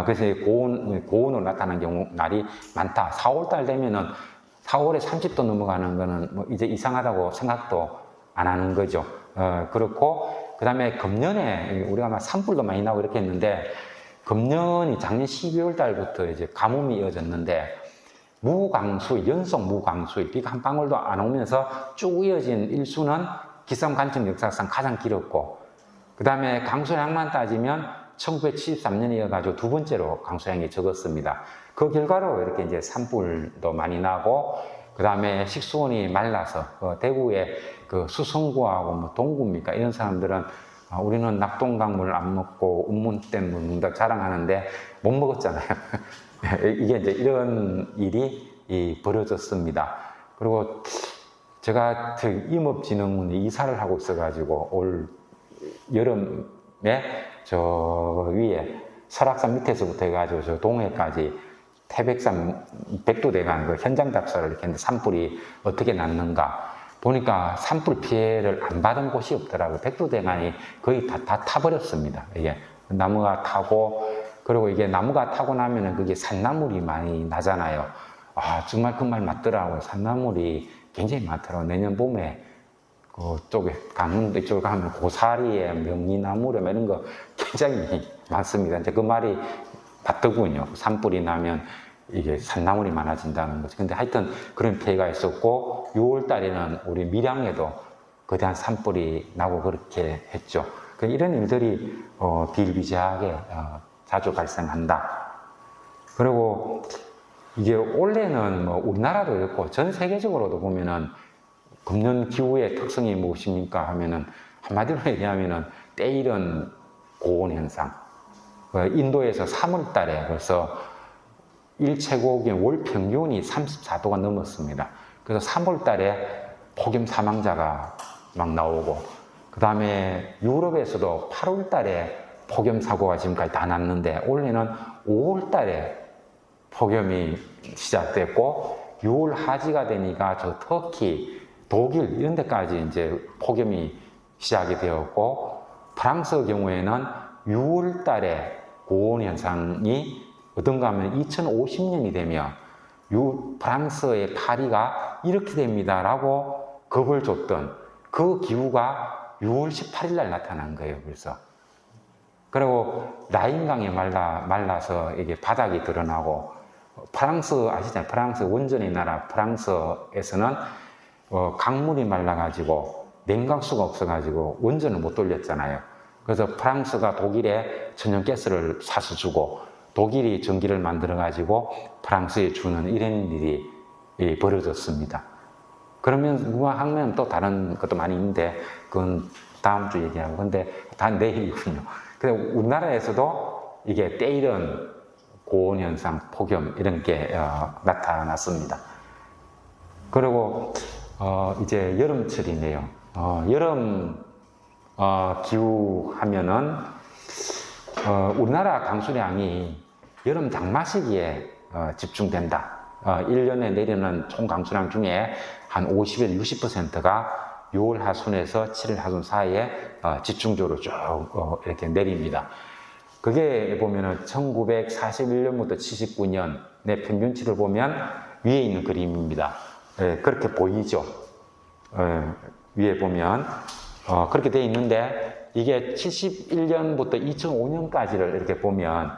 그래서 고온으로 나타나는 경우 날이 많다. 4월달 되면은 4월에 30도 넘어가는 거는 뭐 이제 이상하다고 생각도 안 하는 거죠. 그렇고 그 다음에 금년에 우리가 막 산불도 많이 나고 이렇게 했는데 금년이 작년 12월 달부터 이제 가뭄이 이어졌는데 무강수일, 연속 무강수일, 비가 한 방울도 안 오면서 쭉 이어진 일수는 기상관측 역사상 가장 길었고 그 다음에 강수량만 따지면 1973년에 이어가지고 두 번째로 강수량이 적었습니다. 그 결과로 이렇게 이제 산불도 많이 나고 그 다음에 식수원이 말라서 대구의 그 수성구하고 뭐 동구입니까 이런 사람들은 우리는 낙동강물을 안 먹고 운문댐 먹는다 자랑하는데 못 먹었잖아요. 이게 이제 이런 일이 벌어졌습니다. 그리고 제가 임업진흥원에 이사를 하고 있어가지고 올 여름에 저 위에 설악산 밑에서부터 해가지고 저 동해까지 태백산 백두대간 그 현장 답사를 이렇게 했는데 산불이 어떻게 났는가 보니까 산불 피해를 안 받은 곳이 없더라고요. 백두대간이 거의 다 타버렸습니다. 이게 나무가 타고, 그리고 이게 나무가 타고 나면은 그게 산나물이 많이 나잖아요. 아, 정말 그 말 맞더라고요. 산나물이 굉장히 많더라고요. 내년 봄에 그쪽에 강원도 이쪽에 가면 고사리에 명리나무래 이런 거 굉장히 많습니다. 이제 그 말이 맞더군요. 산불이 나면 이게 산나물이 많아진다는 거죠. 근데 하여튼 그런 피해가 있었고, 6월 달에는 우리 밀양에도 거대한 산불이 나고 그렇게 했죠. 이런 일들이 비일비재하게 자주 발생한다. 그리고 이게 원래는 뭐 우리나라도 그렇고 전 세계적으로도 보면은 금년 기후의 특성이 무엇입니까 하면은 한마디로 얘기하면은 때이른 고온 현상. 인도에서 3월 달에 벌써 일최고기인 월 평균이 34도가 넘었습니다. 그래서 3월 달에 폭염 사망자가 막 나오고, 그 다음에 유럽에서도 8월 달에 폭염 사고가 지금까지 다 났는데, 올해는 5월 달에 폭염이 시작됐고, 6월 하지가 되니까 저 터키, 독일 이런 데까지 이제 폭염이 시작이 되었고, 프랑스 경우에는 6월 달에 고온 현상이 어떤가 하면 2050년이 되면 프랑스의 파리가 이렇게 됩니다 라고 겁을 줬던 그 기후가 6월 18일 날 나타난 거예요. 그리고 라인강에 말라서 이게 바닥이 드러나고, 프랑스 아시잖아요. 프랑스 원전의 나라 프랑스에서는 강물이 말라가지고 냉각수가 없어가지고 원전을 못 돌렸잖아요. 그래서 프랑스가 독일에 천연가스를 사서 주고, 독일이 전기를 만들어가지고 프랑스에 주는 이런 일이 벌어졌습니다. 그러면 하면 또 다른 것도 많이 있는데 그건 다음 주 얘기하고, 근데 다 내일이군요. 그래서 우리나라에서도 이게 때이른 고온 현상, 폭염 이런 게 나타났습니다. 그리고 이제 여름철이네요. 여름 기후 하면은 우리나라 강수량이 여름 장마 시기에 집중된다. 1년에 내리는 총 강수량 중에 한 50에서 60%가 6월 하순에서 7월 하순 사이에 집중적으로 쭉 이렇게 내립니다. 그게 보면은 1941년부터 79년의 평균치를 보면 위에 있는 그림입니다. 그렇게 보이죠. 위에 보면 그렇게 돼 있는데, 이게 71년부터 2005년까지를 이렇게 보면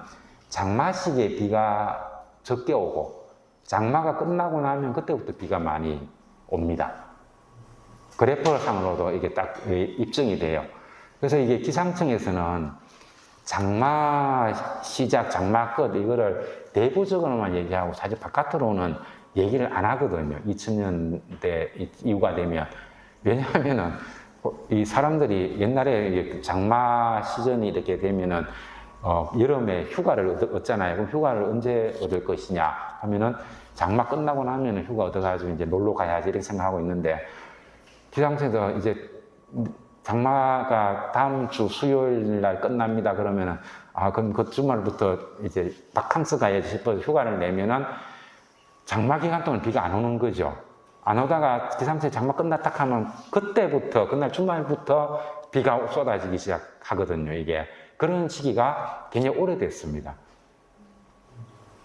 장마 시기에 비가 적게 오고, 장마가 끝나고 나면 그때부터 비가 많이 옵니다. 그래프상으로도 이게 딱 입증이 돼요. 그래서 이게 기상청에서는 장마 시작, 장마 끝 이거를 내부적으로만 얘기하고 사실 바깥으로는 얘기를 안 하거든요. 2000년대 이후가 되면. 왜냐하면은 이 사람들이 옛날에 장마 시즌이 이렇게 되면은 여름에 휴가를 얻잖아요. 그럼 휴가를 언제 얻을 것이냐 하면은 장마 끝나고 나면은 휴가 얻어가지고 이제 놀러 가야지 이렇게 생각하고 있는데, 기상청에서 이제 장마가 다음 주 수요일 날 끝납니다. 그러면은 그럼 그 주말부터 이제 바캉스 가야지 싶어서 휴가를 내면은 장마 기간 동안 비가 안 오는 거죠. 안 오다가 기상청이 장마 끝났다 하면 그때부터, 그날 주말부터 비가 쏟아지기 시작하거든요, 이게. 그런 시기가 굉장히 오래됐습니다.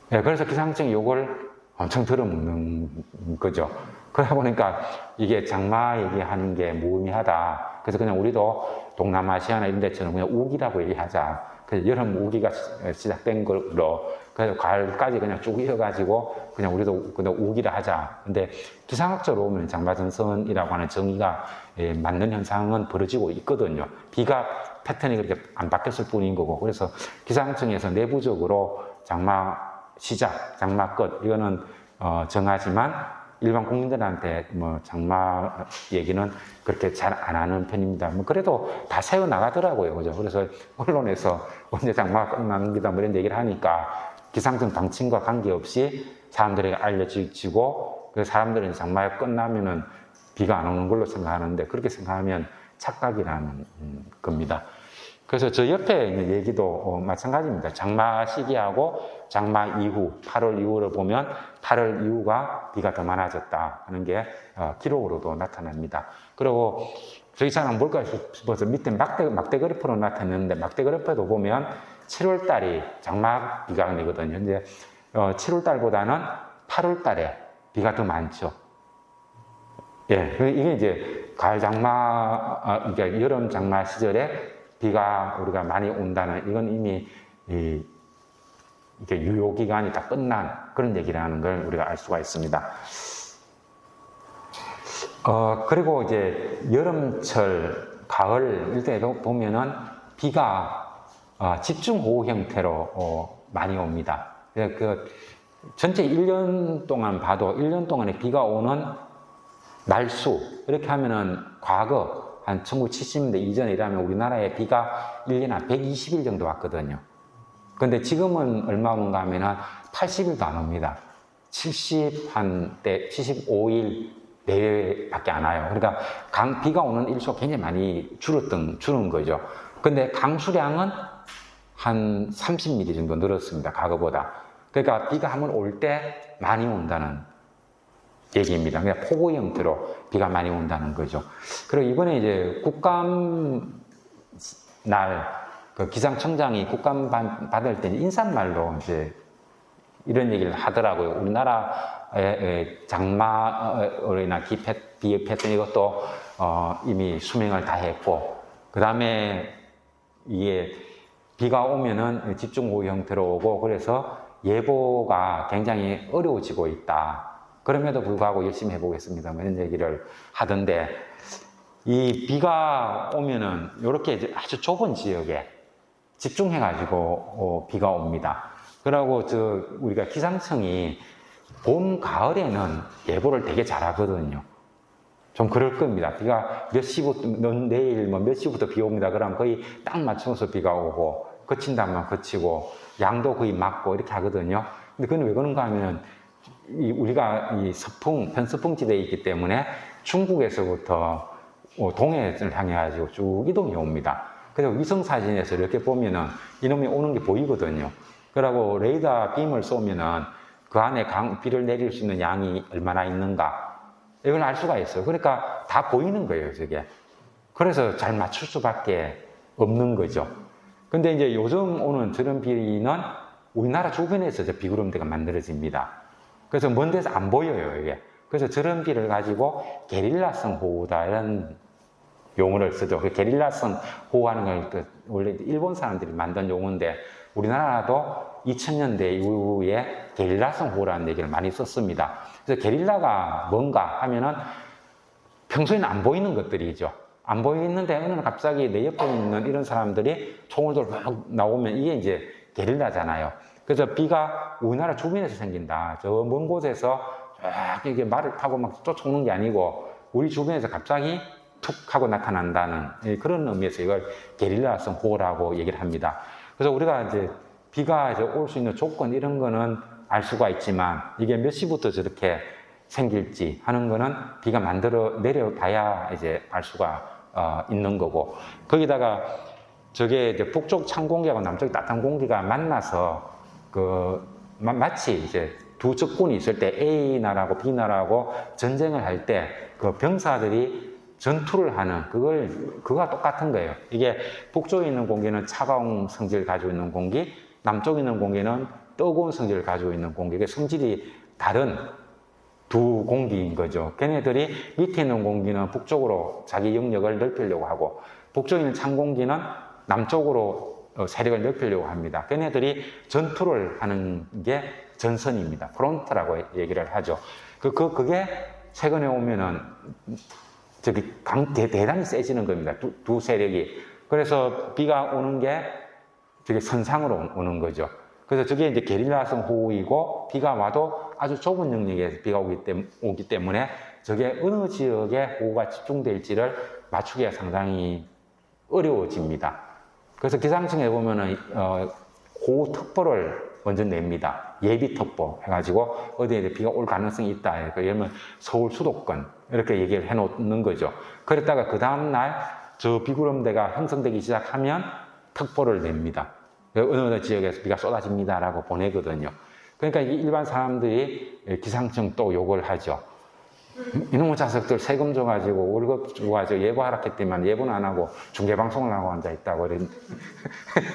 네, 그래서 기상청이 이걸 엄청 들어먹는 거죠. 그러다 보니까 이게 장마 얘기하는 게 무의미하다. 그래서 그냥 우리도 동남아시아나 이런 데처럼 그냥 우기라고 얘기하자. 그래서 여름 우기가 시작된 걸로, 그래서 가을까지 그냥 쭉 이어가지고 그냥 우리도 그냥 우기라 하자. 근데 기상학적으로 보면 장마전선이라고 하는 정의가 맞는 현상은 벌어지고 있거든요. 비가 패턴이 그렇게 안 바뀌었을 뿐인 거고. 그래서 기상청에서 내부적으로 장마 시작, 장마 끝 이거는 정하지만 일반 국민들한테 뭐 장마 얘기는 그렇게 잘 안 하는 편입니다. 뭐 그래도 다 세워 나가더라고요, 그죠? 그래서 언론에서 언제 장마가 끝납니다, 뭐 이런 얘기를 하니까 기상청 방침과 관계없이 사람들에게 알려지고, 그 사람들은 장마가 끝나면은 비가 안 오는 걸로 생각하는데, 그렇게 생각하면 착각이라는 겁니다. 그래서 저 옆에 있는 얘기도 마찬가지입니다. 장마 시기하고 장마 이후, 8월 이후를 보면 8월 이후가 비가 더 많아졌다 하는 게 기록으로도 나타납니다. 그리고 저희 사람 뭘까 싶어서 밑에 막대 그래프로 나타냈는데 막대 그래프도 보면 7월 달이 장마 비가 내거든요. 이제 7월 달보다는 8월 달에 비가 더 많죠. 예, 이게 이제 가을 장마, 그러니까 여름 장마 시절에 비가 우리가 많이 온다는 이건 이미 이게 유효 기간이 다 끝난 그런 얘기라는 걸 우리가 알 수가 있습니다. 그리고 이제 여름철, 가을 일때도 보면은 비가 집중호우 형태로 많이 옵니다. 그 전체 1년 동안 봐도 1년 동안에 비가 오는 날수 이렇게 하면은 과거 한 1970년대 이전이라면 우리나라에 비가 1년에 한 120일 정도 왔거든요. 근데 지금은 얼마 온가 하면은 80일도 안 옵니다. 75일 내외밖에 안 와요. 그러니까 비가 오는 일수가 굉장히 많이 줄은 거죠. 근데 강수량은 한 30mm 정도 늘었습니다. 과거보다. 그러니까 비가 한번 올 때 많이 온다는 얘기입니다. 그냥 폭우 형태로 비가 많이 온다는 거죠. 그리고 이번에 이제 국감 날 그 기상청장이 국감 받을 때 인사말로 이제 이런 얘기를 하더라고요. 우리나라의 장마나 비 패턴 이것도 이미 수명을 다 했고, 그 다음에 이게 비가 오면은 집중호우 형태로 오고, 그래서 예보가 굉장히 어려워지고 있다. 그럼에도 불구하고 열심히 해보겠습니다. 이런 얘기를 하던데, 이 비가 오면은 이렇게 아주 좁은 지역에 집중해가지고 비가 옵니다. 그러고 우리가 기상청이 봄, 가을에는 예보를 되게 잘하거든요. 좀 그럴 겁니다. 비가 몇 시부터, 내일 몇 시부터 비 옵니다. 그러면 거의 딱 맞춰서 비가 오고, 그친다면 그치고, 양도 거의 맞고 이렇게 하거든요. 근데 그건 왜 그런가 하면, 우리가 이 편서풍 지대에 있기 때문에 중국에서부터 동해를 향해 가지고 쭉 이동해 옵니다. 그래서 위성사진에서 이렇게 보면은 이놈이 오는 게 보이거든요. 그러고 레이더 빔을 쏘면은 그 안에 비를 내릴 수 있는 양이 얼마나 있는가, 이걸 알 수가 있어요. 그러니까 다 보이는 거예요, 저게. 그래서 잘 맞출 수밖에 없는 거죠. 근데 이제 요즘 오는 저런 비는 우리나라 주변에서 저 비구름대가 만들어집니다. 그래서 먼 데서 안 보여요, 이게. 그래서 저런 비를 가지고 게릴라성 호우다, 이런 용어를 쓰죠. 그 게릴라성 호우하는 걸 원래 일본 사람들이 만든 용어인데, 우리나라도 2000년대 이후에 게릴라성 호우라는 얘기를 많이 썼습니다. 그래서 게릴라가 뭔가 하면은 평소에는 안 보이는 것들이죠. 안 보이는데 어느 날 갑자기 내 옆에 있는 이런 사람들이 총을 들고 막 나오면 이게 이제 게릴라잖아요. 그래서 비가 우리나라 주변에서 생긴다. 저 먼 곳에서 쫙 이렇게 말을 타고 막 쫓아오는 게 아니고 우리 주변에서 갑자기 툭 하고 나타난다는 그런 의미에서 이걸 게릴라성 호우라고 얘기를 합니다. 그래서 우리가 이제 비가 이제 올 수 있는 조건 이런 거는 알 수가 있지만 이게 몇 시부터 저렇게 생길지 하는 거는 비가 내려봐야 이제 알 수가 있는 거고, 거기다가 저게 이제 북쪽 찬 공기하고 남쪽 따뜻한 공기가 만나서 마치 이제 두 적군이 있을 때 A나라하고 B나라하고 전쟁을 할 때 그 병사들이 전투를 하는 그거가 똑같은 거예요. 이게 북쪽에 있는 공기는 차가운 성질을 가지고 있는 공기, 남쪽에 있는 공기는 뜨거운 성질을 가지고 있는 공기. 이게 성질이 다른 두 공기인 거죠. 걔네들이 밑에 있는 공기는 북쪽으로 자기 영역을 넓히려고 하고, 북쪽에 있는 찬 공기는 남쪽으로 세력을 넓히려고 합니다. 걔네들이 전투를 하는 게 전선입니다. 프론트라고 얘기를 하죠. 그게 최근에 오면은 대단히 세지는 겁니다. 두 세력이. 그래서 비가 오는 게 저게 선상으로 오는 거죠. 그래서 저게 이제 게릴라성 호우이고, 비가 와도 아주 좁은 영역에서 비가 오기 때문에 저게 어느 지역에 호우가 집중될지를 맞추기가 상당히 어려워집니다. 그래서 기상청에 보면은 호우 특보를 먼저 냅니다. 예비 특보 해가지고 어디에 비가 올 가능성이 있다. 예를 들면 서울 수도권 이렇게 얘기를 해놓는 거죠. 그랬다가 그 다음날 저 비구름대가 형성되기 시작하면 특보를 냅니다. 어느 지역에서 비가 쏟아집니다라고 보내거든요. 그러니까 일반 사람들이 기상청 또 욕을 하죠. 이놈의 자석들 세금 줘가지고 월급 줘가지고 예보하라 했더니만 예보는 안 하고 중계방송을 하고 앉아있다고 이런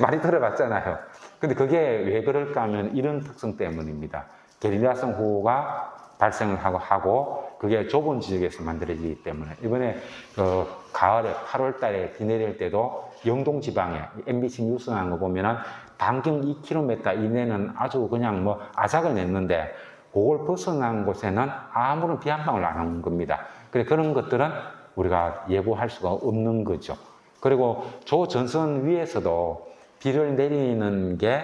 많이 들어봤잖아요. 근데 그게 왜 그럴까 하면 이런 특성 때문입니다. 게릴라성 호우가 발생을 하고 그게 좁은 지역에서 만들어지기 때문에 이번에 가을에 8월 달에 비 내릴 때도 영동 지방에 MBC 뉴스 나온 거 보면은 반경 2km 이내는 아주 그냥 뭐 아작을 냈는데 그걸 벗어난 곳에는 아무런 비 한 방울 안 온 겁니다. 그런 것들은 우리가 예보할 수가 없는 거죠. 그리고 저 전선 위에서도 비를 내리는 게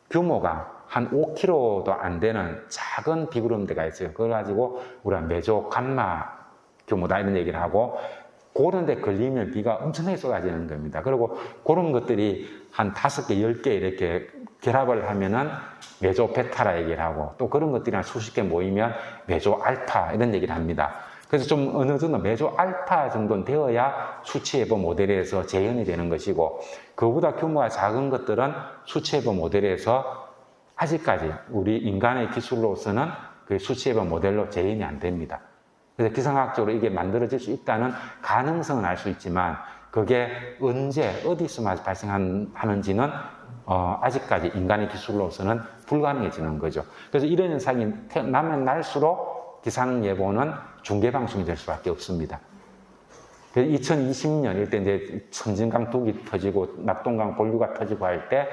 규모가 한 5km도 안 되는 작은 비구름대가 있어요. 그걸 가지고 우리가 메조 감마 규모다 이런 얘기를 하고 그런 데 걸리면 비가 엄청나게 쏟아지는 겁니다. 그리고 그런 것들이 한 5개, 10개 이렇게 결합을 하면은 메조 베타라 얘기를 하고 또 그런 것들이 한 수십 개 모이면 메조 알파 이런 얘기를 합니다. 그래서 좀 어느 정도 메조 알파 정도는 되어야 수치예보 모델에서 재현이 되는 것이고 그보다 규모가 작은 것들은 수치예보 모델에서 아직까지 우리 인간의 기술로서는 그 수치예보 모델로 재현이 안 됩니다. 그래서 기상학적으로 이게 만들어질 수 있다는 가능성은 알 수 있지만 그게 언제 어디서 발생하는지는 아직까지 인간의 기술로서는 불가능해지는 거죠. 그래서 이런 현상이 나면 날수록 기상예보는 중계방송이 될 수밖에 없습니다. 2020년 이때 이제 천진강 둑이 터지고 낙동강 본류가 터지고 할 때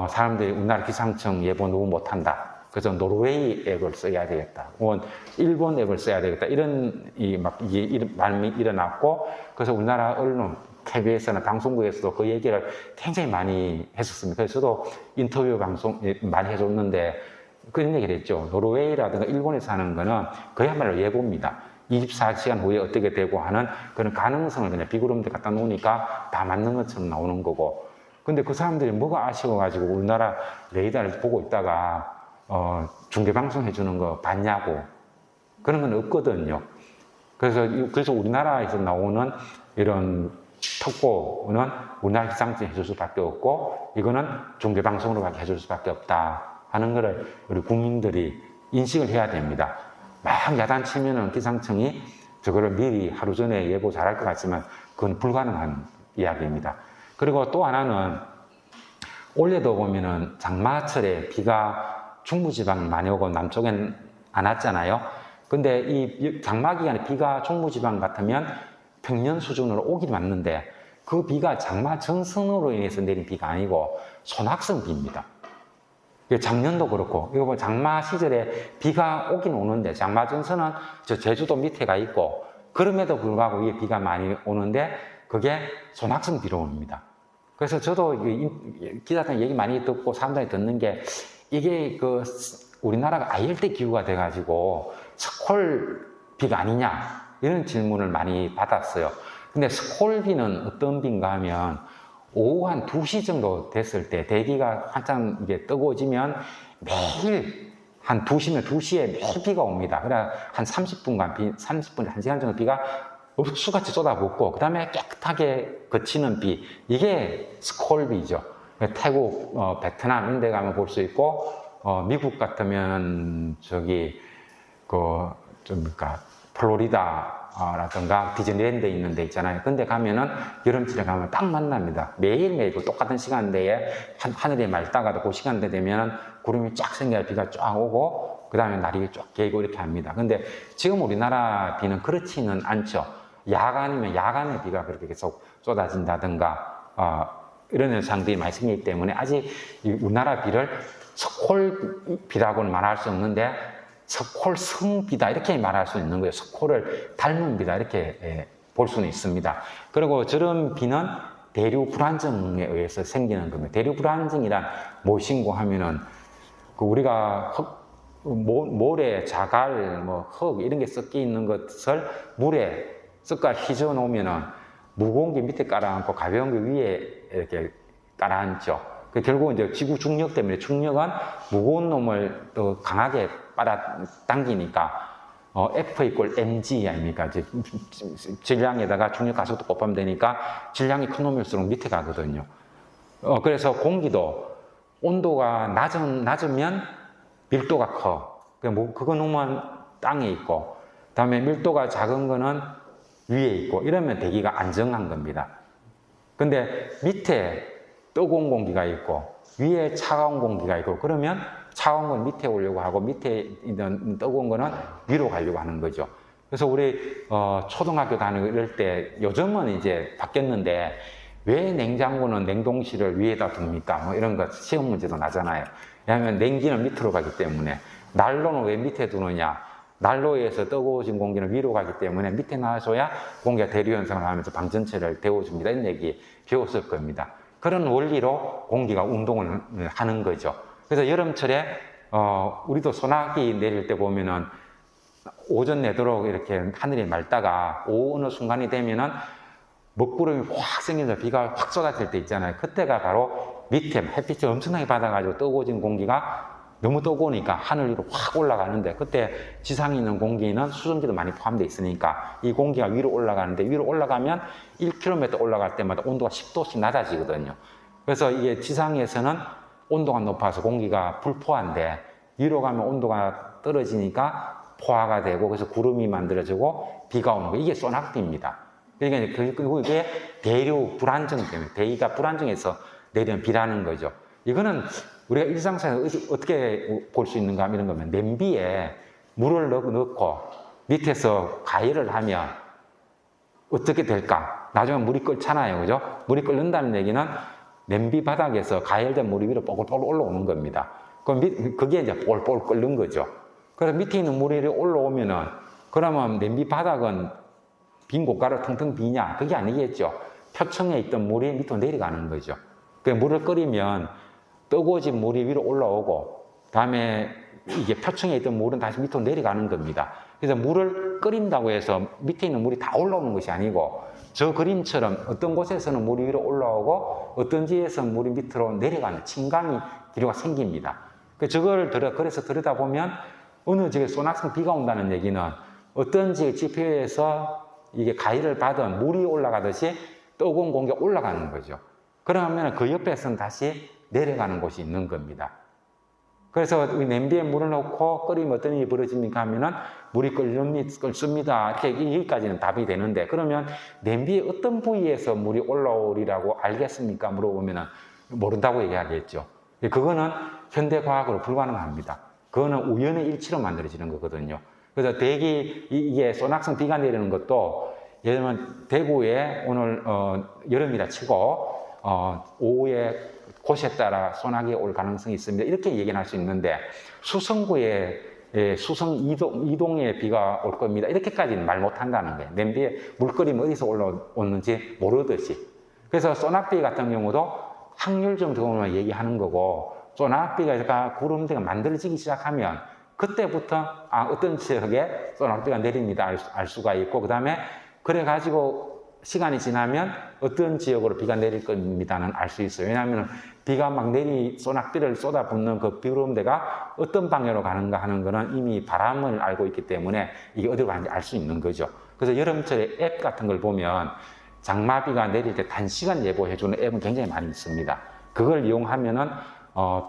사람들이 우리나라 기상청 예보 너무 못한다. 그래서 노르웨이 앱을 써야 되겠다. 혹은 일본 앱을 써야 되겠다. 이런 말이 일어났고 그래서 우리나라 언론 KBS나 방송국에서도 그 얘기를 굉장히 많이 했었습니다. 그래서 저도 인터뷰 방송 많이 해줬는데 그런 얘기를 했죠. 노르웨이라든가 일본에서 하는 거는 그야말로 예보입니다. 24시간 후에 어떻게 되고 하는 그런 가능성을 그냥 비구름대 갖다 놓으니까 다 맞는 것처럼 나오는 거고. 근데 그 사람들이 뭐가 아쉬워가지고 우리나라 레이더를 보고 있다가 중계방송 해주는 거 봤냐고. 그런 건 없거든요. 그래서 우리나라에서 나오는 이런 특보는 우리나라 기상청이 해줄 수밖에 없고 이거는 중계방송으로 해줄 수밖에 없다 하는 거를 우리 국민들이 인식을 해야 됩니다. 막 야단치면은 기상청이 저거를 미리 하루 전에 예보 잘할 것 같지만 그건 불가능한 이야기입니다. 그리고 또 하나는 올해도 보면은 장마철에 비가 중부지방 많이 오고 남쪽엔 안 왔잖아요. 근데 이 장마 기간에 비가 중부지방 같으면 평년 수준으로 오긴 왔는데 그 비가 장마 전선으로 인해서 내린 비가 아니고 소낙성 비입니다. 작년도 그렇고 이거 장마 시절에 비가 오긴 오는데 장마 전선은 저 제주도 밑에 가 있고 그럼에도 불구하고 이게 비가 많이 오는데 그게 소낙성 비로 옵니다. 그래서 저도 기자들 얘기 많이 듣고 사람들이 듣는 게 이게 그 우리나라가 아열대 기후가 돼가지고 스콜 비가 아니냐 이런 질문을 많이 받았어요. 근데 스콜 비는 어떤 비인가 하면 오후 한 2시 정도 됐을 때 대기가 한참 이게 뜨거워지면 매일 한 2시면 2시에 매일 비가 옵니다. 그래 한 30분, 1시간 정도 비가 수같이 쏟아붓고 그 다음에 깨끗하게 그치는 비 이게 스콜비죠. 태국, 베트남 이런 데 가면 볼 수 있고 미국 같으면 저기 플로리다라든가 디즈니랜드에 있는 데 있잖아요. 근데 가면은 여름철에 가면 딱 만납니다. 매일매일 똑같은 시간대에 하늘이 맑다가도 그 시간대 되면은 구름이 쫙 생겨야 비가 쫙 오고 그 다음에 날이 쫙 개고 이렇게 합니다. 근데 지금 우리나라 비는 그렇지는 않죠. 야간이면 야간에 비가 그렇게 계속 쏟아진다든가 이런 현상들이 많이 생기기 때문에 아직 우리나라 비를 스콜비라고는 말할 수 없는데 스콜성비다 이렇게 말할 수 있는 거예요. 스콜을 닮은 비다 이렇게 볼 수는 있습니다. 그리고 저런 비는 대류 불안정에 의해서 생기는 겁니다. 대류 불안정이란 무엇인고 하면은 우리가 모래, 자갈, 흙 이런 게 섞여 있는 것을 물에 섞어 휘저 놓으면은 무거운 게 밑에 깔아앉고 가벼운 게 위에 이렇게 깔아앉죠. 결국 이제 지구 중력 때문에 중력은 무거운 놈을 더 강하게 빨아당기니까 F = mg 아닙니까? 이제 질량에다가 중력 가속도 곱하면 되니까 질량이 큰 놈일수록 밑에 가거든요. 그래서 공기도 온도가 낮으면 밀도가 커. 그거 놈은 땅에 있고, 그다음에 밀도가 작은 거는 위에 있고, 이러면 대기가 안정한 겁니다. 근데 밑에 뜨거운 공기가 있고 위에 차가운 공기가 있고, 그러면 차가운 건 밑에 오려고 하고 밑에 있는 뜨거운 거는 위로 가려고 하는 거죠. 그래서 우리 초등학교 다니고 이럴 때, 요즘은 이제 바뀌었는데 왜 냉장고는 냉동실을 위에다 둡니까? 뭐 이런 거 시험 문제도 나잖아요. 왜냐하면 냉기는 밑으로 가기 때문에. 난로는 왜 밑에 두느냐? 난로에서 뜨거워진 공기는 위로 가기 때문에 밑에 놔줘야 공기가 대류 현상을 하면서 방 전체를 데워줍니다. 이런 얘기 배웠을 겁니다. 그런 원리로 공기가 운동을 하는 거죠. 그래서 여름철에 우리도 소나기 내릴 때 보면은 오전 내도록 이렇게 하늘이 맑다가 오후 어느 순간이 되면은 먹구름이 확 생겨서 비가 확 쏟아질 때 있잖아요. 그때가 바로 밑에 햇빛을 엄청나게 받아가지고 뜨거워진 공기가 너무 뜨거우니까 하늘 위로 확 올라가는데, 그때 지상에 있는 공기는 수증기도 많이 포함되어 있으니까 이 공기가 위로 올라가는데, 위로 올라가면 1km 올라갈 때마다 온도가 10도씩 낮아지거든요. 그래서 이게 지상에서는 온도가 높아서 공기가 불포화인데 위로 가면 온도가 떨어지니까 포화가 되고, 그래서 구름이 만들어지고 비가 오는 거, 이게 소낙비입니다. 그러니까 그게 대류 불안정 때문에, 대기가 불안정해서 내리는 비라는 거죠. 이거는 우리가 일상생활에서 어떻게 볼 수 있는가 하면, 이런 거면 냄비에 물을 넣고 밑에서 가열을 하면 어떻게 될까? 나중에 물이 끓잖아요, 그죠? 물이 끓는다는 얘기는 냄비 바닥에서 가열된 물이 위로 뽀글뽀글 올라오는 겁니다. 그게 이제 뽀글뽀글 끓는 거죠. 그래서 밑에 있는 물이 올라오면은, 그러면 냄비 바닥은 빈 고가로 텅텅 비냐? 그게 아니겠죠. 표층에 있던 물이 밑으로 내려가는 거죠. 그 물을 끓이면 뜨거워진 물이 위로 올라오고, 다음에 이게 표층에 있던 물은 다시 밑으로 내려가는 겁니다. 그래서 물을 끓인다고 해서 밑에 있는 물이 다 올라오는 것이 아니고, 저 그림처럼 어떤 곳에서는 물이 위로 올라오고 어떤 지에서는 물이 밑으로 내려가는 침강이 기류가 생깁니다. 그래서 들여다보면 어느 지역에 소낙성 비가 온다는 얘기는 어떤 지역 지표에서 이게 가위를 받은 물이 올라가듯이 뜨거운 공기가 올라가는 거죠. 그러면 그 옆에서는 다시 내려가는 곳이 있는 겁니다. 그래서 냄비에 물을 넣고 끓이면 어떤 일이 벌어집니까 하면은 물이 끓습니다. 이렇게 여기까지는 답이 되는데, 그러면 냄비의 어떤 부위에서 물이 올라오리라고 알겠습니까? 물어보면은 모른다고 얘기하겠죠. 그거는 현대과학으로 불가능합니다. 그거는 우연의 일치로 만들어지는 거거든요. 그래서 이게 소낙성 비가 내리는 것도, 예를 들면 대구에 오늘 여름이라 치고 오후에 곳에 따라 소나기 올 가능성이 있습니다. 이렇게 얘기는 할 수 있는데, 수성구에 수성 이동에 비가 올 겁니다. 이렇게까지는 말 못한다는 거예요. 냄비에 물 끓이면 어디서 올라오는지 모르듯이. 그래서 소낙비 같은 경우도 확률 정도만 얘기하는 거고, 소낙비가 구름대가 만들어지기 시작하면 그때부터 어떤 지역에 소낙비가 내립니다 알 수가 있고, 그 다음에 그래가지고 시간이 지나면 어떤 지역으로 비가 내릴 겁니다는 알 수 있어요. 왜냐하면 비가 막 소낙비를 쏟아붓는 그 구름대가 어떤 방향으로 가는가 하는 거는 이미 바람을 알고 있기 때문에 이게 어디로 가는지 알 수 있는 거죠. 그래서 여름철에 앱 같은 걸 보면 장마비가 내릴 때 단시간 예보해주는 앱은 굉장히 많이 있습니다. 그걸 이용하면은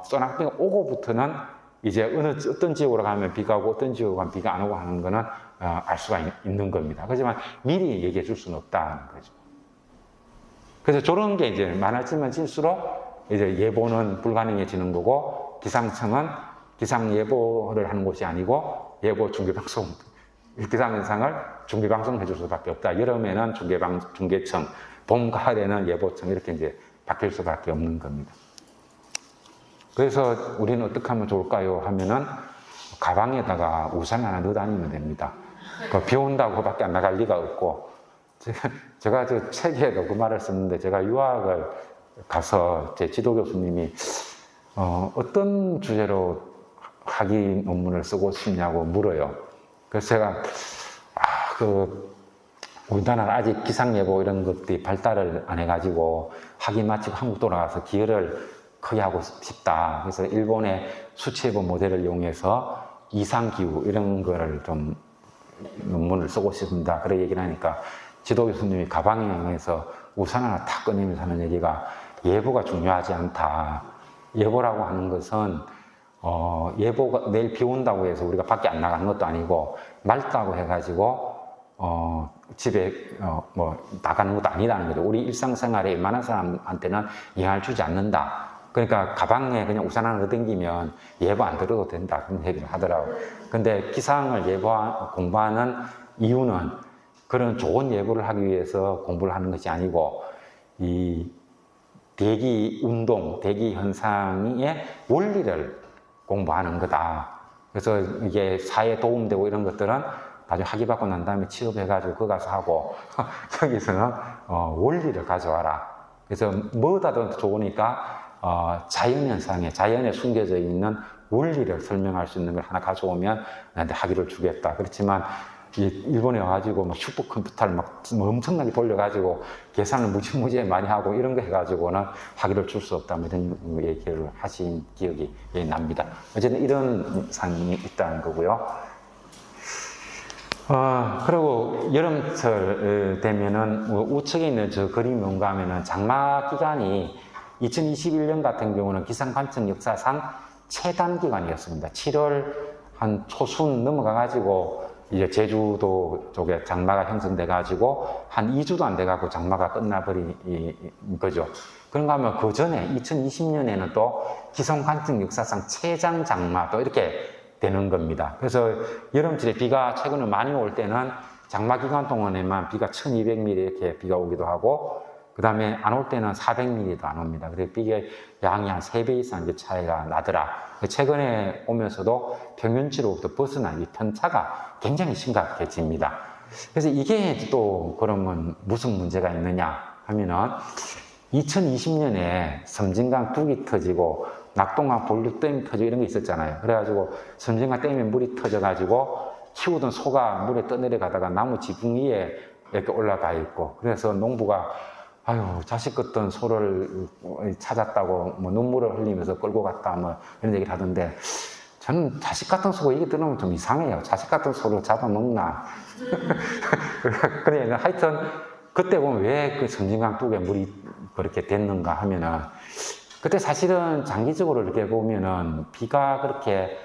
소낙비가 오고부터는 이제 어떤 지역으로 가면 비가 오고 어떤 지역으로 가면 비가 안 오고 하는 거는 알 수가 있는 겁니다. 하지만 미리 얘기해 줄 수는 없다는 거죠. 그래서 저런 게 이제 많아지면 질수록 이제 예보는 불가능해지는 거고, 기상청은 기상 예보를 하는 곳이 아니고 예보 중계방송, 기상현상을 중계방송 해줄 수밖에 없다. 여름에는 중계청, 봄, 가을에는 예보청, 이렇게 이제 바뀔 수밖에 없는 겁니다. 그래서 우리는 어떻게 하면 좋을까요? 하면은 가방에다가 우산 하나 넣어 다니면 됩니다. 비 온다고 밖에 안 나갈 리가 없고, 제가 저 책에도 그 말을 썼는데, 제가 유학을 가서 제 지도 교수님이 어떤 주제로 학위 논문을 쓰고 싶냐고 물어요. 그래서 제가 우리나라는 아직 기상예보 이런 것들이 발달을 안 해가지고 학위 마치고 한국 돌아가서 기여를 크게 하고 싶다. 그래서 일본의 수치예보 모델을 이용해서 이상기후 이런 거를 좀 논문을 쓰고 싶습니다. 그런 얘기를 하니까 지도 교수님이 가방에서 우산 하나 탁 꺼내면서 하는 얘기가 예보가 중요하지 않다. 예보라고 하는 것은 예보가 내일 비 온다고 해서 우리가 밖에 안 나가는 것도 아니고 맑다고 해가지고 집에 뭐 나가는 것도 아니라는 거죠. 우리 일상생활에 웬만한 사람한테는 영향을 주지 않는다. 그러니까 가방에 그냥 우산 하나 던기면 예보 안 들어도 된다. 그런 얘기를 하더라고요. 근데 기상을 공부하는 이유는 그런 좋은 예보를 하기 위해서 공부를 하는 것이 아니고 이 대기 운동, 대기 현상의 원리를 공부하는 거다. 그래서 이게 사회에 도움되고 이런 것들은 나중에 학위 받고 난 다음에 취업해가지고 거기 가서 하고 여기서는 원리를 가져와라. 그래서 뭐다 더 좋으니까 자연현상에 자연에 숨겨져 있는 원리를 설명할 수 있는 걸 하나 가져오면 나한테 학위를 주겠다. 그렇지만 일본에 와가지고 막 슈퍼컴퓨터를 막 엄청나게 돌려가지고 계산을 무지무지하게 많이 하고 이런 거 해가지고는 학위를 줄 수 없다. 이런 얘기를 하신 기억이 납니다. 어쨌든 이런 상이 있다는 거고요. 그리고 여름철 되면은 우측에 있는 저 그림이 뭔가 하면은 장마 기간이 2021년 같은 경우는 기상관측 역사상 최단 기간이었습니다. 7월 한 초순 넘어가가지고 이제 제주도 쪽에 장마가 형성돼가지고 한 2주도 안 돼가고 장마가 끝나버린 거죠. 그런가 하면 그 전에 2020년에는 또 기상관측 역사상 최장 장마 또 이렇게 되는 겁니다. 그래서 여름철에 비가 최근에 많이 올 때는 장마 기간 동안에만 비가 1200mm 이렇게 비가 오기도 하고 그 다음에 안 올 때는 400mm도 안 옵니다. 그래서 비의 양이 한 3배 이상 이제 차이가 나더라. 최근에 오면서도 평균치로부터 벗어난 이 편차가 굉장히 심각해집니다. 그래서 이게 또 그러면 무슨 문제가 있느냐 하면은 2020년에 섬진강 둑이 터지고 낙동강 본류댐이 터지고 이런 게 있었잖아요. 그래가지고 섬진강 댐에 물이 터져가지고 키우던 소가 물에 떠내려가다가 나무 지붕 위에 이렇게 올라가 있고 그래서 농부가 아유 자식 같던 소를 찾았다고 뭐 눈물을 흘리면서 끌고 갔다 뭐 이런 얘기를 하던데 저는 자식 같은 소가 이게 들으면 좀 이상해요. 자식 같은 소를 잡아먹나. 그래 하여튼 그때 보면 왜 그 섬진강 뚝에 물이 그렇게 됐는가 하면은 그때 사실은 장기적으로 이렇게 보면은 비가 그렇게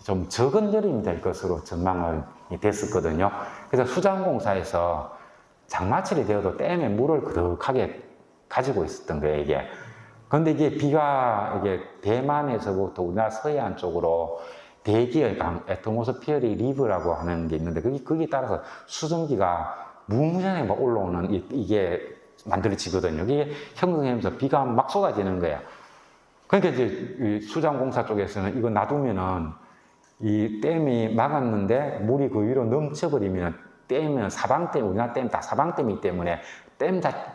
좀 적은 여름이 될 것으로 전망을 됐었거든요. 그래서 수자원공사에서 장마철이 되어도 댐에 물을 그득하게 가지고 있었던 거예요, 이게. 그런데 이게 비가 이게 대만에서부터 우리나라 서해안 쪽으로 대기의 강, 애트모스피어리 리브라고 하는 게 있는데 거기에 따라서 수증기가 무무장하게 막 올라오는 이게 만들어지거든요. 이게 형성되면서 비가 막 쏟아지는 거예요. 그러니까 이제 수자원공사 쪽에서는 이거 놔두면은 이 댐이 막았는데 물이 그 위로 넘쳐버리면 댐은 사방댐, 우리나라 댐 다 사방댐이기 때문에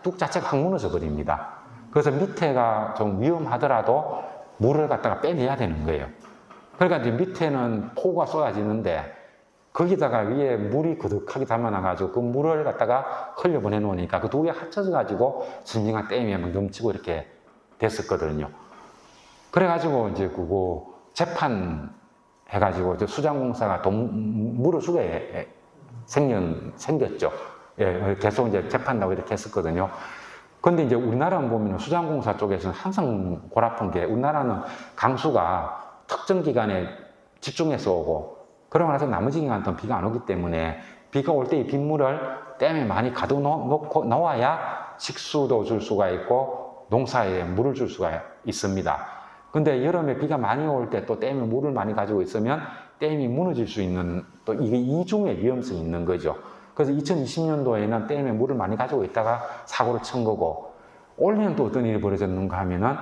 뚝 자체가 확 무너져 버립니다. 그래서 밑에가 좀 위험하더라도 물을 갖다가 빼내야 되는 거예요. 그러니까 이제 밑에는 폭우가 쏟아지는데 거기다가 위에 물이 그득하게 담아놔가지고 그 물을 갖다가 흘려보내 놓으니까 그 두 개 합쳐져가지고 섬진강 댐이 막 넘치고 이렇게 됐었거든요. 그래가지고 이제 그거 재판해가지고 수자원공사가 물을 주게 생겼죠. 예, 계속 이제 재판다고 이렇게 했었거든요. 근데 이제 우리나라는 보면 수자원공사 쪽에서는 항상 골아픈 게 우리나라는 강수가 특정 기간에 집중해서 오고 그러고 나서 나머지 기간 동안 비가 안 오기 때문에 비가 올 때 이 빗물을 댐에 많이 가둬놓고 놓아야 식수도 줄 수가 있고 농사에 물을 줄 수가 있습니다. 근데 여름에 비가 많이 올 때 또 댐에 물을 많이 가지고 있으면 댐이 무너질 수 있는 또 이게 이중의 위험성이 있는 거죠. 그래서 2020년도에는 댐에 물을 많이 가지고 있다가 사고를 친 거고 올해는 또 어떤 일이 벌어졌는가 하면은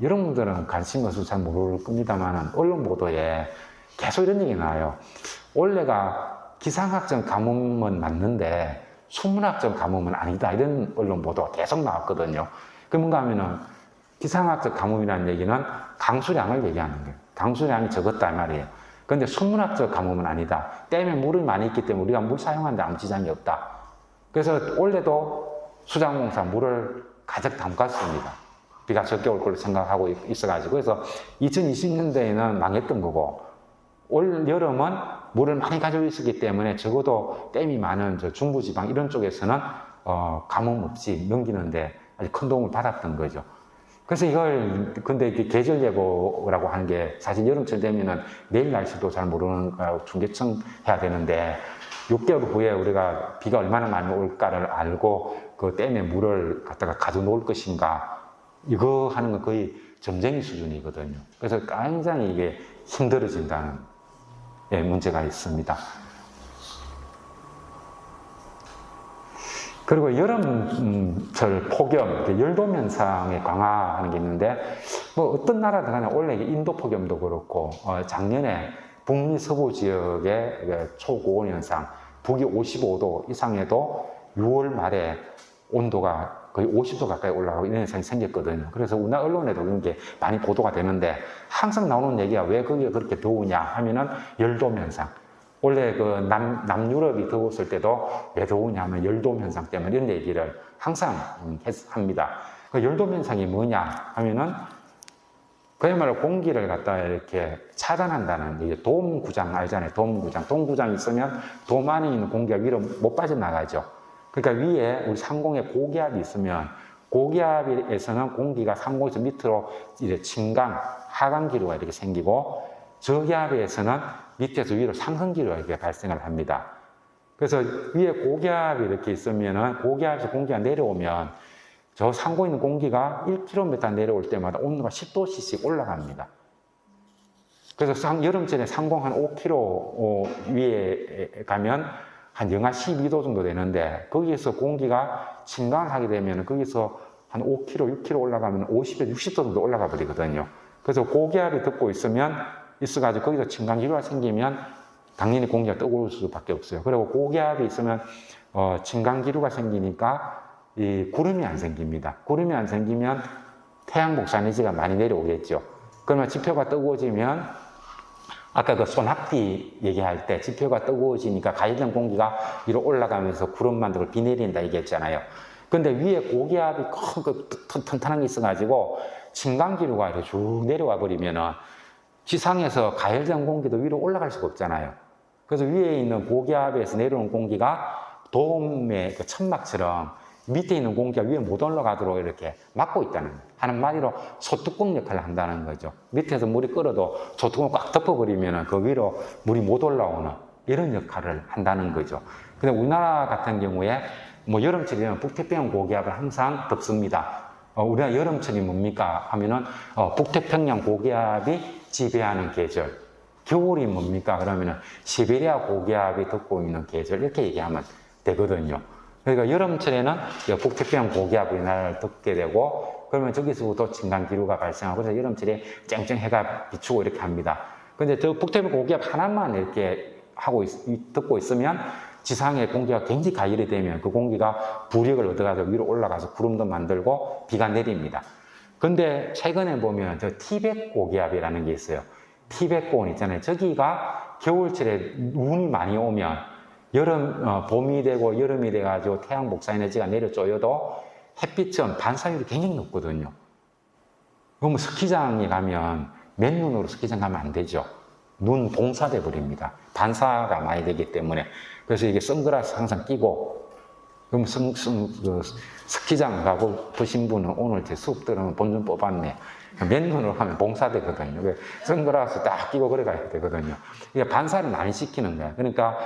여러분들은 관심 없어서 잘 모를 겁니다만 언론 보도에 계속 이런 얘기 나와요. 올해가 기상학적 가뭄은 맞는데 수문학적 가뭄은 아니다. 이런 언론 보도가 계속 나왔거든요. 그 뭔가 하면은 기상학적 가뭄이라는 얘기는 강수량을 얘기하는 거예요. 강수량이 적었다 이 말이에요. 그런데 수문학적 가뭄은 아니다. 댐에 물이 많이 있기 때문에 우리가 물 사용하는데 아무 지장이 없다. 그래서 올해도 수자원공사 물을 가득 담갔습니다. 비가 적게 올 걸로 생각하고 있어가지고 그래서 2020년대에는 망했던 거고 올 여름은 물을 많이 가지고 있었기 때문에 적어도 댐이 많은 저 중부지방 이런 쪽에서는 가뭄 없이 넘기는데 아주 큰 도움을 받았던 거죠. 그래서 이걸 근데 이게 계절 예보라고 하는 게 사실 여름철 되면은 내일 날씨도 잘 모르는 거라고 중계청 해야 되는데 6개월 후에 우리가 비가 얼마나 많이 올까를 알고 그 댐에 물을 갖다가 가둬놓을 것인가 이거 하는 건 거의 점쟁이 수준이거든요. 그래서 굉장히 이게 힘들어진다는 문제가 있습니다. 그리고 여름철 폭염, 열돔 현상에 강화하는 게 있는데, 뭐 어떤 나라든 간에 원래 인도 폭염도 그렇고, 작년에 북미 서부 지역의 초고온 현상, 북위 55도 이상에도 6월 말에 온도가 거의 50도 가까이 올라가고 이런 현상이 생겼거든요. 그래서 우리나라 언론에도 그런 게 많이 보도가 되는데, 항상 나오는 얘기가 왜 거기가 그렇게 더우냐 하면은 열돔 현상. 원래 그 남유럽이 더웠을 때도 왜 더우냐 하면 열돔 현상 때문에 이런 얘기를 항상 합니다. 그 열돔 현상이 뭐냐 하면은 그야말로 공기를 갖다 이렇게 차단한다는 이게 돔 구장 알잖아요. 돔 구장이 있으면 돔 안에 있는 공기가 위로 못 빠져나가죠. 그러니까 위에 우리 상공에 고기압이 있으면 고기압에서는 공기가 상공에서 밑으로 이제 진강, 하강 기류가 이렇게 생기고 저기압에서는 밑에서 위로 상승 기류가 이렇게 발생을 합니다. 그래서 위에 고기압이 이렇게 있으면은 고기압에서 공기가 내려오면 저 상공에 있는 공기가 1km 내려올 때마다 온도가 10도씩 올라갑니다. 그래서 여름철에 상공 한 5km 위에 가면 한 영하 12도 정도 되는데 거기에서 공기가 진강을 하게 되면 거기서 한 5km, 6km 올라가면 50에서 60도 정도 올라가 버리거든요. 그래서 고기압이 덮고 있어가지고 거기서 진강기류가 생기면 당연히 공기가 뜨거울 수밖에 없어요. 그리고 고기압이 있으면 진강기류가 생기니까 이 구름이 안 생깁니다. 구름이 안 생기면 태양 복사에너지가 많이 내려오겠죠. 그러면 지표가 뜨거워지면 아까 그 소낙비 얘기할 때 지표가 뜨거워지니까 가열된 공기가 위로 올라가면서 구름 만들고 비 내린다 얘기했잖아요. 근데 위에 고기압이 튼튼한 게 있어가지고 진강기류가 이렇게 쭉 내려와 버리면은 지상에서 가열된 공기도 위로 올라갈 수가 없잖아요. 그래서 위에 있는 고기압에서 내려오는 공기가 돔의 그 천막처럼 밑에 있는 공기가 위에 못 올라가도록 이렇게 막고 있다는 거예요. 한마디로 소뚜껑 역할을 한다는 거죠. 밑에서 물이 끓어도 소뚜껑을 꽉 덮어버리면 그 위로 물이 못 올라오는 이런 역할을 한다는 거죠. 근데 우리나라 같은 경우에 뭐 여름철이면 북태평양 고기압을 항상 덮습니다. 우리나라 여름철이 뭡니까 하면은 북태평양 고기압이 지배하는 계절. 겨울이 뭡니까 그러면은 시베리아 고기압이 덮고 있는 계절 이렇게 얘기하면 되거든요. 그러니까 여름철에는 북태평양 고기압이 우리나라를 덮게 되고 그러면 저기서부터 진강기류가 발생하고 그래서 여름철에 쨍쨍 해가 비추고 이렇게 합니다. 근데 저 북태평양 고기압 하나만 이렇게 덮고 있으면 지상에 공기가 굉장히 가열이 되면 그 공기가 부력을 얻어가지고 위로 올라가서 구름도 만들고 비가 내립니다. 근데 최근에 보면 저 티벳 고기압이라는 게 있어요. 티벳 고온 있잖아요. 저기가 겨울철에 눈이 많이 오면 봄이 되고 여름이 돼가지고 태양 복사 에너지가 내려 쪼여도 햇빛은 반사율이 굉장히 높거든요. 그럼 스키장에 가면 맨눈으로 스키장 가면 안 되죠. 눈 봉사돼 버립니다. 반사가 많이 되기 때문에. 그래서 이게 선글라스 항상 끼고, 그럼 스키장 가고 보신 분은 오늘 제 수업 들으면 본전 뽑았네. 맨눈으로 가면 봉사되거든요. 선글라스 딱 끼고 그래 가야 되거든요. 이게 반사를 많이 시키는 거야. 그러니까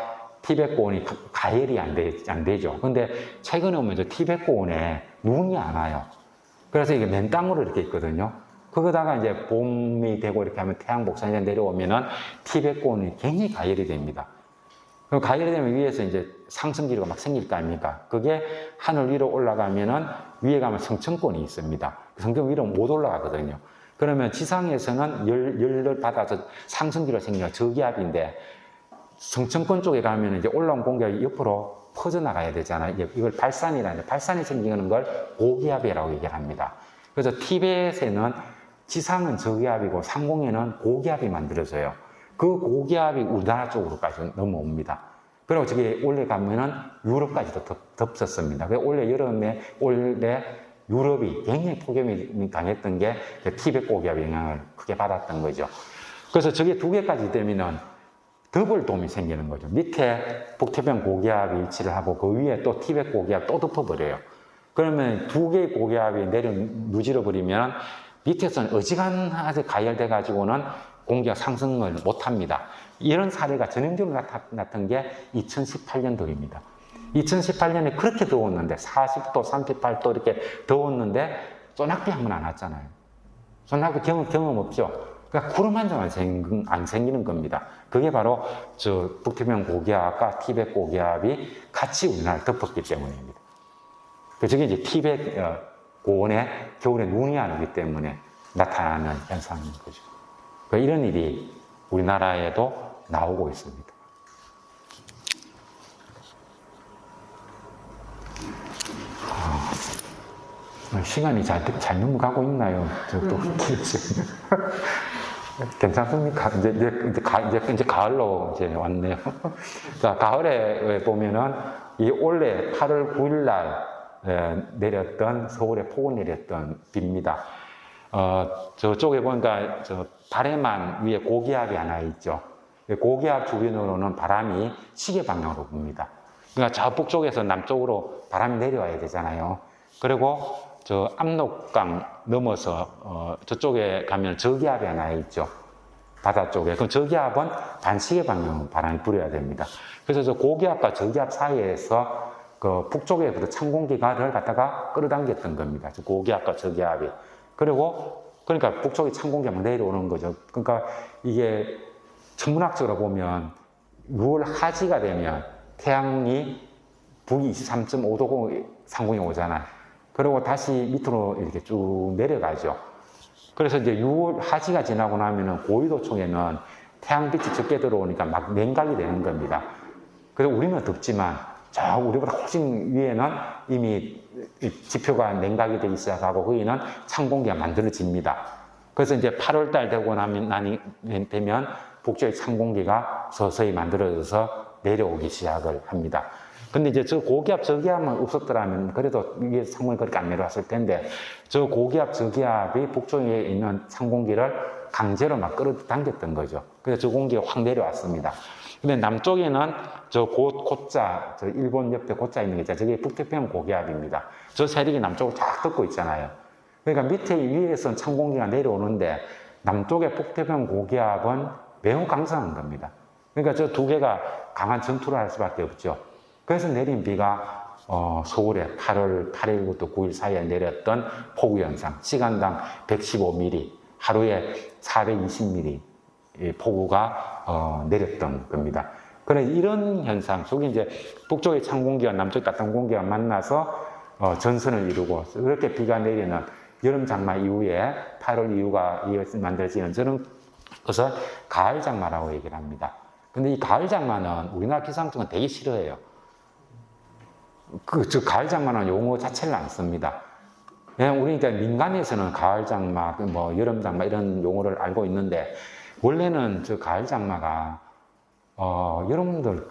티벳 고온이 가열이 안 되죠. 근데 최근에 오면 저 티벳 고온에 눈이 안 와요. 그래서 이게 맨 땅으로 이렇게 있거든요. 거기다가 이제 봄이 되고 이렇게 하면 태양 복사가 내려오면은 티벳 고온이 굉장히 가열이 됩니다. 그럼 가열이 되면 위에서 이제 상승기류가 막 생길 거 아닙니까? 그게 하늘 위로 올라가면은 위에 가면 성층권이 있습니다. 성층 위로 못 올라가거든요. 그러면 지상에서는 열을 받아서 상승기류가 생기는 저기압인데 성층권 쪽에 가면 이제 올라온 공기가 옆으로 퍼져나가야 되잖아요. 이걸 발산이 생기는 걸 고기압이라고 얘기를 합니다. 그래서 티벳에는 지상은 저기압이고 상공에는 고기압이 만들어져요. 그 고기압이 우리나라 쪽으로까지 넘어옵니다. 그리고 저기 원래 가면은 유럽까지도 덮쳤습니다. 원래 원래 유럽이 굉장히 폭염이 강했던 게 티벳 고기압의 영향을 크게 받았던 거죠. 그래서 저게 두 개까지 되면은 더블돔이 생기는 거죠. 밑에 북태평양 고기압이 위치를 하고 그 위에 또 티벳 고기압 또 덮어버려요. 그러면 두 개의 고기압이 누질러 버리면 밑에서는 어지간하게 가열돼 가지고는 공기가 상승을 못합니다. 이런 사례가 전형적으로 나타났던 게 2018년도입니다. 2018년에 그렇게 더웠는데 40도, 38도 이렇게 더웠는데 소낙비 한 번 안 왔잖아요. 소낙비 경험 없죠. 그러니까 구름 한 점 안 생기는 겁니다. 그게 바로 저 북태평양 고기압과 티벳 고기압이 같이 우리나라를 덮었기 때문입니다. 저게 이제 티벳 고원에 겨울에 눈이 안 오기 때문에 나타나는 현상인 거죠. 그러니까 이런 일이 우리나라에도 나오고 있습니다. 시간이 잘 넘어가고 있나요? 또 괜찮습니까? 이제 가을로 이제 왔네요. 자, 가을에 보면은 이 올해 8월 9일 날 내렸던 서울에 폭우 내렸던 비입니다. 저쪽에 보니까 저 발해만 위에 고기압이 하나 있죠. 고기압 주변으로는 바람이 시계 방향으로 붑니다. 그러니까 저 북쪽에서 남쪽으로 바람이 내려와야 되잖아요. 그리고 저 압록강 넘어서 저쪽에 가면 저기압이 하나 있죠. 바다 쪽에. 그럼 저기압은 반시계 방향으로 바람이 불어야 됩니다. 그래서 저 고기압과 저기압 사이에서 그 북쪽에부터 찬 공기가를 갖다가 끌어당겼던 겁니다. 저 고기압과 저기압이. 그러니까 북쪽에 찬 공기가 막 내려오는 거죠. 그러니까 이게 천문학적으로 보면 6월 하지가 되면 태양이 북위 23.5도 상공에 오잖아요. 그리고 다시 밑으로 이렇게 쭉 내려가죠. 그래서 이제 6월 하지가 지나고 나면은 고위도청에는 태양빛이 적게 들어오니까 막 냉각이 되는 겁니다. 그래서 우리는 덥지만 저 우리보다 훨씬 위에는 이미 지표가 냉각이 되기 시작하고 거기는 찬 공기가 만들어집니다. 그래서 이제 8월달 되고 되면 북쪽의 찬 공기가 서서히 만들어져서 내려오기 시작을 합니다. 근데 이제 저 고기압, 저기압만 없었더라면 그래도 위에 상공이 그렇게 안 내려왔을 텐데 저 고기압, 저기압이 북쪽에 있는 찬 공기를 강제로 막 끌어당겼던 거죠. 그래서 저 공기가 확 내려왔습니다. 근데 남쪽에는 저 고자, 저 일본 옆에 고자 있는 게 있잖아요. 저게 북태평양 고기압입니다. 저 세력이 남쪽으로 쫙 덮고 있잖아요. 그러니까 밑에 위에서는 찬 공기가 내려오는데 남쪽의 북태평양 고기압은 매우 강성한 겁니다. 그러니까 저 두 개가 강한 전투를 할 수밖에 없죠. 그래서 내린 비가 서울에 8월 8일부터 9일 사이에 내렸던 폭우 현상, 시간당 115mm, 하루에 420mm 폭우가 내렸던 겁니다. 그래서 이런 현상 속에 이제 북쪽의 찬 공기와 남쪽 따뜻한 공기가 만나서 전선을 이루고 그렇게 비가 내리는 여름 장마 이후에 8월 이후가 만들어지는 저런 것을 가을 장마라고 얘기를 합니다. 근데 이 가을 장마는 우리나라 기상청은 되게 싫어해요. 저 가을 장마는 용어 자체를 안 씁니다. 왜냐면 우리 이제 민간에서는 가을 장마, 뭐 여름 장마 이런 용어를 알고 있는데 원래는 저 가을 장마가 여러분들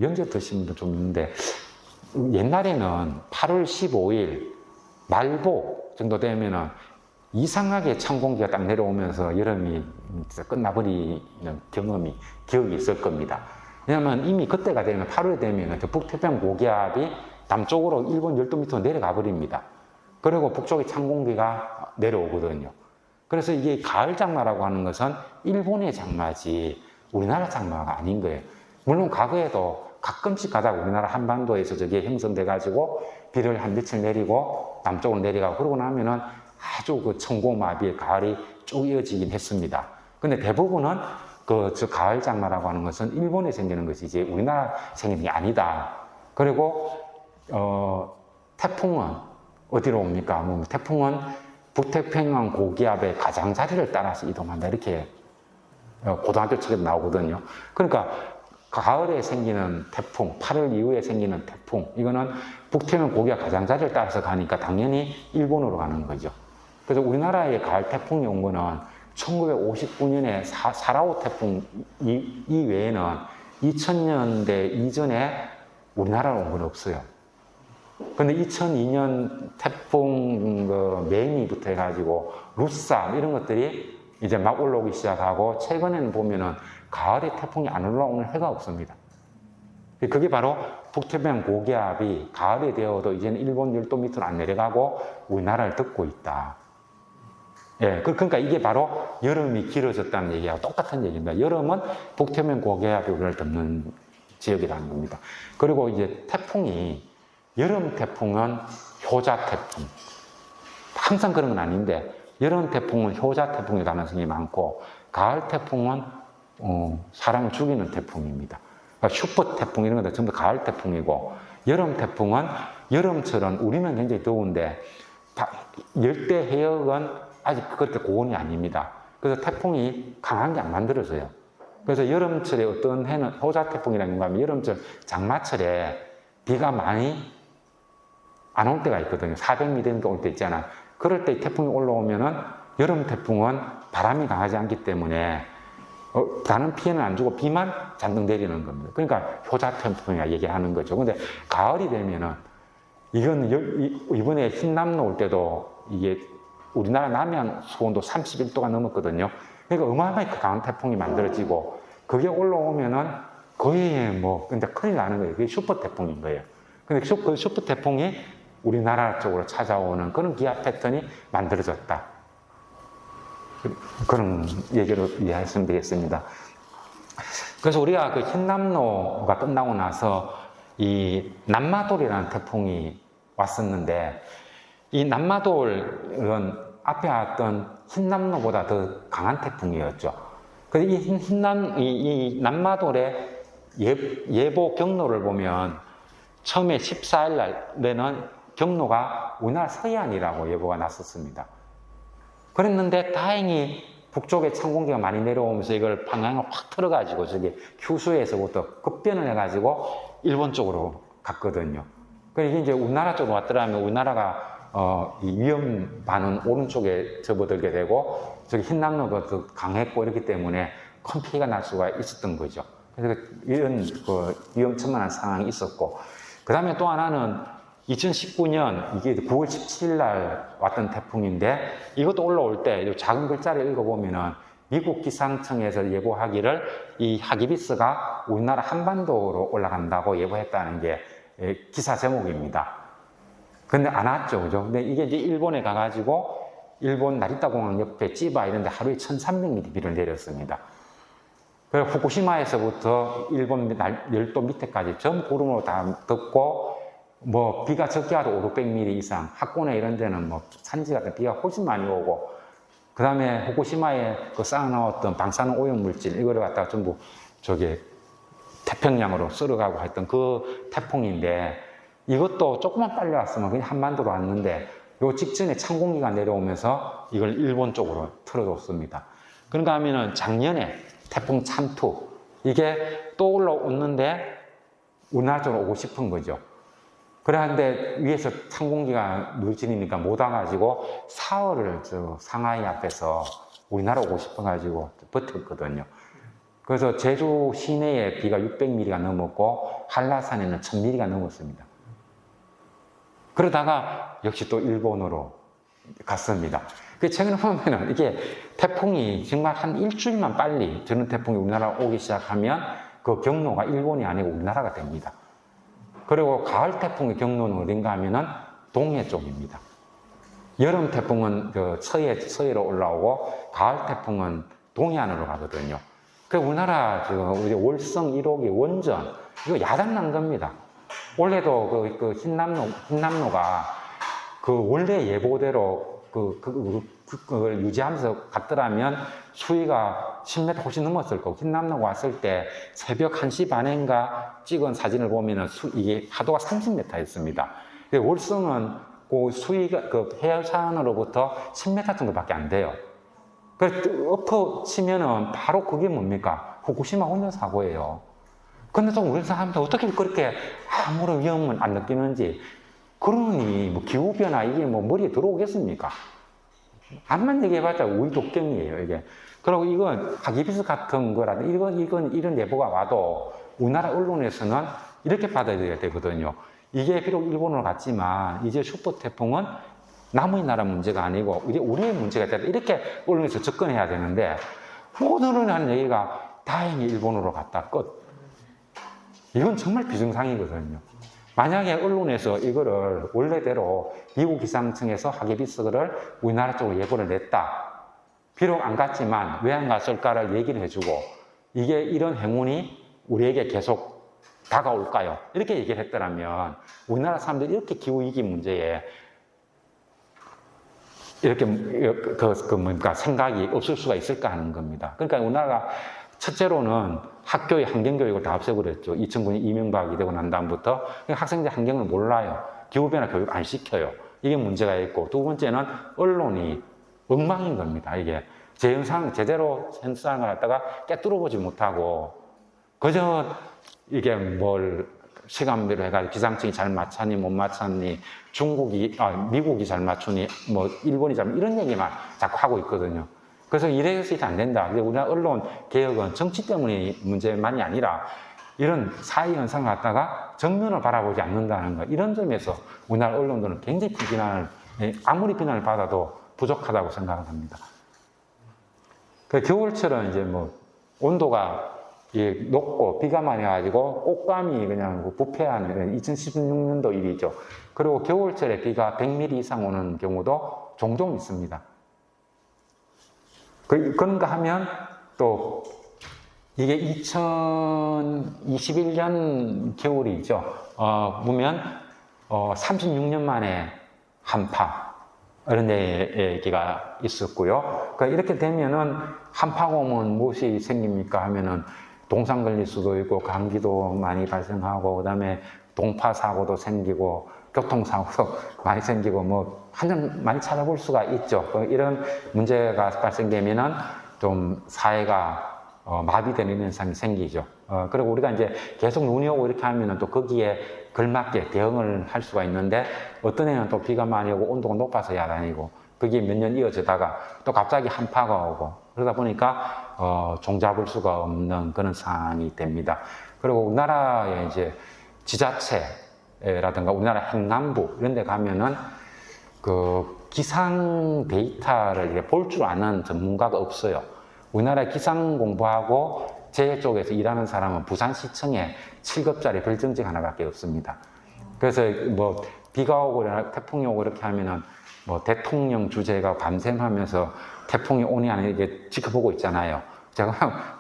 연재 드신 분들 좀 있는데 옛날에는 8월 15일 말보 정도 되면은 이상하게 찬 공기가 딱 내려오면서 여름이 끝나버리는 기억이 있을 겁니다. 왜냐하면 이미 그때가 되면 8월이 되면 북태평양 고기압이 남쪽으로 일본 12m 내려가 버립니다. 그리고 북쪽에 찬 공기가 내려오거든요. 그래서 이게 가을 장마라고 하는 것은 일본의 장마지 우리나라 장마가 아닌 거예요. 물론 과거에도 가끔씩 가다가 우리나라 한반도에서 저게 형성돼 가지고 비를 한 며칠 내리고 남쪽으로 내려가고 그러고 나면은 아주 그 천고마비의 가을이 쭉 이어지긴 했습니다. 근데 대부분은 저 가을 장마라고 하는 것은 일본에 생기는 것이지 우리나라 생기는 게 아니다. 그리고 태풍은 어디로 옵니까? 태풍은 북태평양 고기압의 가장자리를 따라서 이동한다. 이렇게 고등학교 책에도 나오거든요. 그러니까 가을에 생기는 태풍, 8월 이후에 생기는 태풍, 이거는 북태평양 고기압 가장자리를 따라서 가니까 당연히 일본으로 가는 거죠. 그래서 우리나라의 가을 태풍이 온 거는 1959년에 사라오 태풍 이외에는 2000년대 이전에 우리나라로 온 건 없어요. 근데 2002년 태풍 매미부터 해가지고 루사 이런 것들이 이제 막 올라오기 시작하고 최근에는 보면은 가을에 태풍이 안 올라오는 해가 없습니다. 그게 바로 북태평양 고기압이 가을이 되어도 이제는 일본 열도 밑으로 안 내려가고 우리나라를 덮고 있다. 예, 그러니까 이게 바로 여름이 길어졌다는 얘기하고 똑같은 얘기입니다. 여름은 북태평양 고기압이 우리를 덮는 지역이라는 겁니다. 그리고 이제 태풍이, 여름 태풍은 효자 태풍. 항상 그런 건 아닌데, 여름 태풍은 효자 태풍의 가능성이 많고, 가을 태풍은 사람을 죽이는 태풍입니다. 그러니까 슈퍼 태풍 이런 것들 전부 가을 태풍이고, 여름 태풍은 여름처럼 우리는 굉장히 더운데 열대 해역은 아직 그렇게 고온이 아닙니다. 그래서 태풍이 강한 게 안 만들어져요. 그래서 여름철에 어떤 해는 효자 태풍이라는 거 하면 여름철 장마철에 비가 많이 안 올 때가 있거든요. 400mm 올 때 있잖아. 그럴 때 태풍이 올라오면은 여름 태풍은 바람이 강하지 않기 때문에 다른 피해는 안 주고 비만 잔뜩 내리는 겁니다. 그러니까 효자 태풍이라 얘기하는 거죠. 근데 가을이 되면은 이건 이번에 흰남노 올 때도 이게 우리나라 남해안 수온도 31도가 넘었거든요. 그러니까 어마어마하게 강한 태풍이 만들어지고 그게 올라오면은 거의 뭐 근데 큰일 나는 거예요. 그게 슈퍼 태풍인 거예요. 근데 그 슈퍼 태풍이 우리나라 쪽으로 찾아오는 그런 기압 패턴이 만들어졌다. 그런 얘기로 이해하시면 되겠습니다. 그래서 우리가 그 흰남노가 끝나고 나서 이 남마돌이라는 태풍이 왔었는데 이 남마돌은 앞에 왔던 흰남노보다 더 강한 태풍이었죠. 그래서 이 남마돌의 예보 경로를 보면 처음에 14일 날에는 경로가 우리나라 서해안이라고 예보가 났었습니다. 그랬는데 다행히 북쪽에 찬 공기가 많이 내려오면서 이걸 방향을 확 틀어가지고 저기 휴수에서부터 급변을 해가지고 일본 쪽으로 갔거든요. 그래서 이제 우리나라 쪽으로 왔더라면 우리나라가 이 위험 반은 오른쪽에 접어들게 되고 저기 흰남노가 더 강했고 이렇기 때문에 큰 피해가 날 수가 있었던 거죠. 그래서 이런 위험천만한 상황이 있었고 그 다음에 또 하나는 2019년 이게 9월 17일 날 왔던 태풍인데 이것도 올라올 때 작은 글자를 읽어보면은 미국 기상청에서 예보하기를 이 하기비스가 우리나라 한반도로 올라간다고 예보했다는 게 기사 제목입니다. 근데 안 왔죠, 그죠? 근데 이게 이제 일본에 가가지고 일본 나리타 공항 옆에 찌바 이런 데 하루에 1300mm 비를 내렸습니다. 그리고 후쿠시마에서부터 일본 열도 밑에까지 전 구름으로 다 덮고 뭐 비가 적게 와도 500~600mm 이상, 학고나 이런 데는 뭐 산지 같은 비가 훨씬 많이 오고 그 다음에 후쿠시마에 그 쌓아놓았던 방사능 오염 물질 이거를 갖다가 전부 저기 태평양으로 쓸어가고 했던 그 태풍인데 이것도 조금만 빨리 왔으면 그냥 한반도로 왔는데 요 직전에 찬 공기가 내려오면서 이걸 일본 쪽으로 틀어줬습니다. 그런가 하면은 작년에 태풍 참투 이게 또 올라오는데 우리나라 쪽으로 오고 싶은 거죠. 그런데 위에서 찬 공기가 물질이니까 못 와가지고 사흘을 저 상하이 앞에서 우리나라 오고 싶어가지고 버텼거든요. 그래서 제주 시내에 비가 600mm가 넘었고 한라산에는 1000mm가 넘었습니다. 그러다가 역시 또 일본으로 갔습니다. 최근에 보면은 이게 태풍이 정말 한 일주일만 빨리 저런 태풍이 우리나라 오기 시작하면 그 경로가 일본이 아니고 우리나라가 됩니다. 그리고 가을 태풍의 경로는 어딘가 하면은 동해 쪽입니다. 여름 태풍은 그 서해로 올라오고 가을 태풍은 동해안으로 가거든요. 그 우리나라 우리 월성 1호기 원전 이거 야단난 겁니다. 원래도 그 흰남노가 그 원래 예보대로 그걸 유지하면서 갔더라면 수위가 10m 훨씬 넘었을 거고 흰남노가 왔을 때 새벽 1시 반인가 찍은 사진을 보면은 이게 파도가 30m였습니다. 월성은 그 수위가 그 해상으로부터 10m 정도밖에 안 돼요. 그 엎어치면은 바로 그게 뭡니까? 후쿠시마 원전 사고예요. 근데 또 우리 사람들 어떻게 그렇게 아무런 위험을 안 느끼는지 그러니 뭐 기후변화 이게 뭐 머리에 들어오겠습니까? 암만 얘기해봤자 우리 독경이에요, 이게. 그리고 이건 하기비스 같은 거라든 이런 예보가 와도 우리나라 언론에서는 이렇게 받아들여야 되거든요. 이게 비록 일본으로 갔지만 이제 슈퍼 태풍은 남의 나라 문제가 아니고 이제 우리의 문제가 있다. 이렇게 언론에서 접근해야 되는데 오늘은 하는 얘기가 다행히 일본으로 갔다 끝. 이건 정말 비정상이거든요. 만약에 언론에서 이거를 원래대로 미국 기상청에서 하계비스를 우리나라 쪽으로 예보를 냈다. 비록 안 갔지만 왜 안 갔을까를 얘기를 해주고 이게 이런 행운이 우리에게 계속 다가올까요? 이렇게 얘기를 했더라면 우리나라 사람들이 이렇게 기후위기 문제에 이렇게 뭔가 생각이 없을 수가 있을까 하는 겁니다. 그러니까 우리나라가 첫째로는 학교의 환경교육을 다 없애버렸죠. 2009년 이명박이 되고 난 다음부터 학생들 환경을 몰라요. 기후변화 교육 안 시켜요. 이게 문제가 있고, 두 번째는 언론이 엉망인 겁니다. 이게 제대로 현상을 갖다가 깨뚫어보지 못하고 그저 이게 뭘 시간대로 해가지고 기상청이 잘 맞췄니 못 맞췄니 미국이 잘 맞추니 뭐 일본이 잘 이런 얘기만 자꾸 하고 있거든요. 그래서 이래서 안 된다. 근데 우리나라 언론 개혁은 정치 때문에 문제만이 아니라 이런 사회 현상을 갖다가 정면을 바라보지 않는다는 거. 이런 점에서 우리나라 언론들은 굉장히 아무리 비난을 받아도 부족하다고 생각을 합니다. 그 겨울철은 이제 뭐 온도가 높고 비가 많이 와가지고 꽃감이 그냥 부패하는 2016년도 일이죠. 그리고 겨울철에 비가 100mm 이상 오는 경우도 종종 있습니다. 그런가 하면 또 이게 2021년 겨울이죠. 보면 36년 만에 한파 이런 얘기가 있었고요. 그러니까 이렇게 되면은 한파가 오면 무엇이 생깁니까 하면은 동상 걸릴 수도 있고 감기도 많이 발생하고 그다음에 동파 사고도 생기고 교통사고도 많이 생기고 뭐 한정 많이 찾아볼 수가 있죠. 이런 문제가 발생되면은 좀 사회가 마비되는 현상이 생기죠. 그리고 우리가 이제 계속 눈이 오고 이렇게 하면은 또 거기에 걸맞게 대응을 할 수가 있는데 어떤 해는 또 비가 많이 오고 온도가 높아서 야단이고 그게 몇 년 이어지다가 또 갑자기 한파가 오고 그러다 보니까 종잡을 수가 없는 그런 상황이 됩니다. 그리고 우리나라의 이제 지자체라든가 우리나라 행남부 이런 데 가면은 그 기상 데이터를 볼 줄 아는 전문가가 없어요. 우리나라 기상 공부하고 제 쪽에서 일하는 사람은 부산시청에 7급짜리 별정직 하나밖에 없습니다. 그래서 뭐 비가 오고 태풍이 오고 이렇게 하면은 뭐 대통령 주재가 밤샘 하면서 태풍이 오니 아니 이게 지켜보고 있잖아요. 제가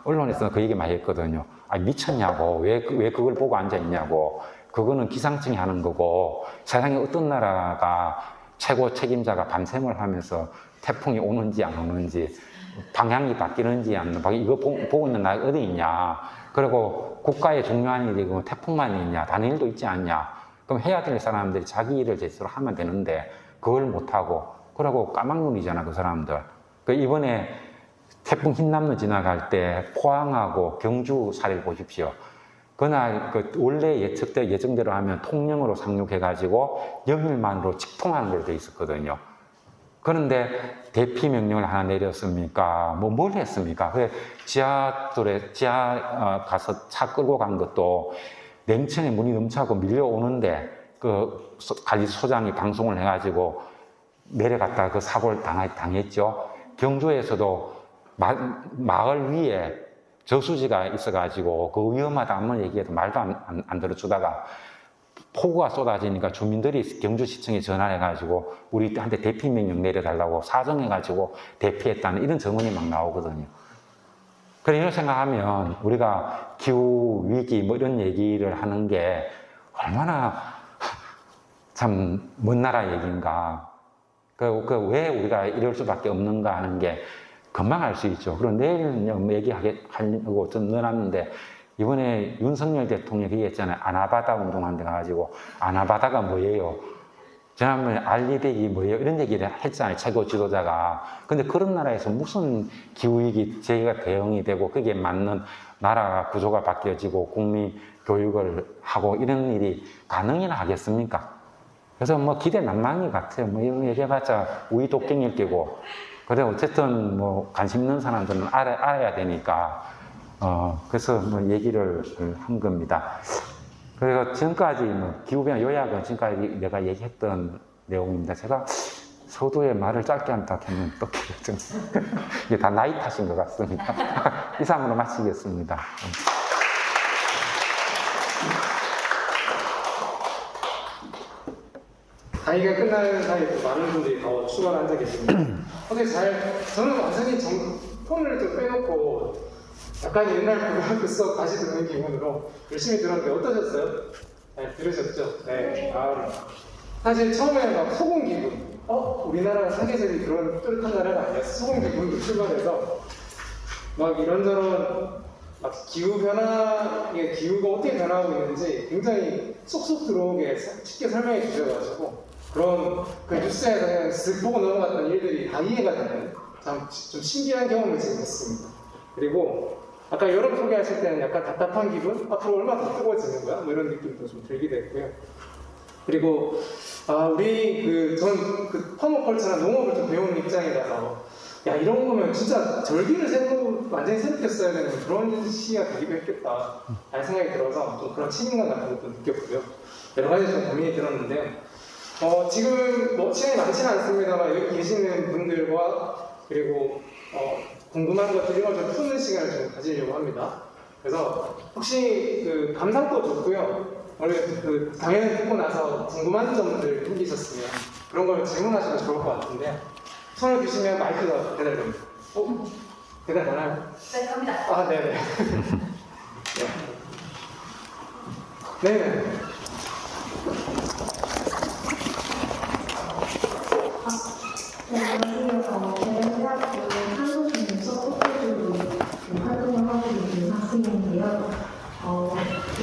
언론에서 그 얘기 많이 했거든요. 아, 미쳤냐고. 왜 그걸 보고 앉아있냐고. 그거는 기상청이 하는 거고 세상에 어떤 나라가 최고 책임자가 밤샘을 하면서 태풍이 오는지 안 오는지 방향이 바뀌는지 안 바뀌는지 이거 보고 있는 나라가 어디 있냐. 그리고 국가의 중요한 일이 태풍만 있냐. 다른 일도 있지 않냐. 그럼 해야 될 사람들이 자기 일을 제대로 하면 되는데 그걸 못하고 그러고 까막눈이잖아 그 사람들. 그 이번에 태풍 흰남노 지나갈 때 포항하고 경주 사례를 보십시오. 그날 원래 예정대로 하면 통영으로 상륙해가지고 영일만으로 직통하는 걸로 돼 있었거든요. 그런데 대피 명령을 하나 내렸습니까? 뭘 했습니까? 지하 가서 차 끌고 간 것도 냉천에 문이 넘쳐갖고 밀려오는데 그 관리소장이 방송을 해가지고 내려갔다가 그 사고를 당했죠. 경주에서도 마을 위에 저수지가 있어가지고 그 위험하다 한번 얘기해도 말도 안 들어주다가 폭우가 쏟아지니까 주민들이 경주시청에 전화를 해가지고 우리한테 대피 명령 내려달라고 사정해가지고 대피했다는 이런 증언이 막 나오거든요. 그래 이런 생각하면 우리가 기후위기 뭐 이런 얘기를 하는 게 얼마나 참 먼 나라 얘기인가. 왜 우리가 이럴 수밖에 없는가 하는 게 금방 알 수 있죠. 그리고 내일 얘기하려고 넣어놨는데 이번에 윤석열 대통령이 얘기했잖아요. 아나바다 운동하는 데 가가지고 아나바다가 뭐예요? 지난번에 알리백이 뭐예요? 이런 얘기를 했잖아요. 최고 지도자가. 근데 그런 나라에서 무슨 기후위기 제기가 대응이 되고 거기에 맞는 나라 구조가 바뀌어지고 국민 교육을 하고 이런 일이 가능이나 하겠습니까? 그래서 뭐 기대 난망이 같아요. 뭐 이런 얘기해봤자 우리 독갱일 끼고. 그래 어쨌든 뭐 관심 있는 사람들은 알아야 되니까 그래서 뭐 얘기를 한 겁니다. 그리고 지금까지 뭐 기후변화 요약은 지금까지 내가 얘기했던 내용입니다. 제가 서두에 말을 짧게 한다 했는데 또 길어졌네. 이게 다 나이 탓인 것 같습니다. 이상으로 마치겠습니다. 강의가 끝나는 사이에 또 많은 분들이 더 추가로 앉아 계십니다. 근데 저는 완전히 폰을 좀 빼놓고 약간 옛날 고등학교 수업 다시 듣는 기분으로 열심히 들었는데 어떠셨어요? 네, 들으셨죠? 네. 사실 처음에는 막 소금 기분, 우리나라가 사계절이 그런 뚜렷한 나라가 아니었어. 소금 기분도 출발해서 막 이런저런 막 기후 변화, 이게 기후가 어떻게 변화하고 있는지 굉장히 쏙쏙 들어오게 쉽게 설명해 주셔가지고 그런 그 뉴스에서 그냥 쓱 보고 넘어갔던 일들이 다 이해가 되는 참 좀 신기한 경험을 지금 했습니다. 그리고 아까 여름 소개하실 때는 약간 답답한 기분? 앞으로 얼마나 더 뜨거워지는 거야? 뭐 이런 느낌도 좀 들기도 했고요. 그리고 우리 전 퍼머컬처나 농업을 좀 배우는 입장이라서 야 이런 거면 진짜 절기를 완전히 새롭게 써야 되는 그런 시기가 되기도 했겠다 라는 생각이 들어서 좀 그런 책임감 같은 것도 느꼈고요. 여러 가지 좀 고민이 들었는데 지금 뭐 시간이 많지는 않습니다만 여기 계시는 분들과 그리고 궁금한 것들 이런 걸 좀 푸는 시간을 좀 가지려고 합니다. 그래서 혹시 감상도 좋고요. 원래 강연을 듣고 나서 궁금한 점들 생기셨으면 그런 걸 질문하셔도 좋을 것 같은데 손을 드시면 마이크가 배달됩니다. 배달 되나요? 네, 갑니다. 네네. 네네. 안녕하세요. 대전대학교 탄소중립 서포트로 활동을 하고 있는 학생인데요.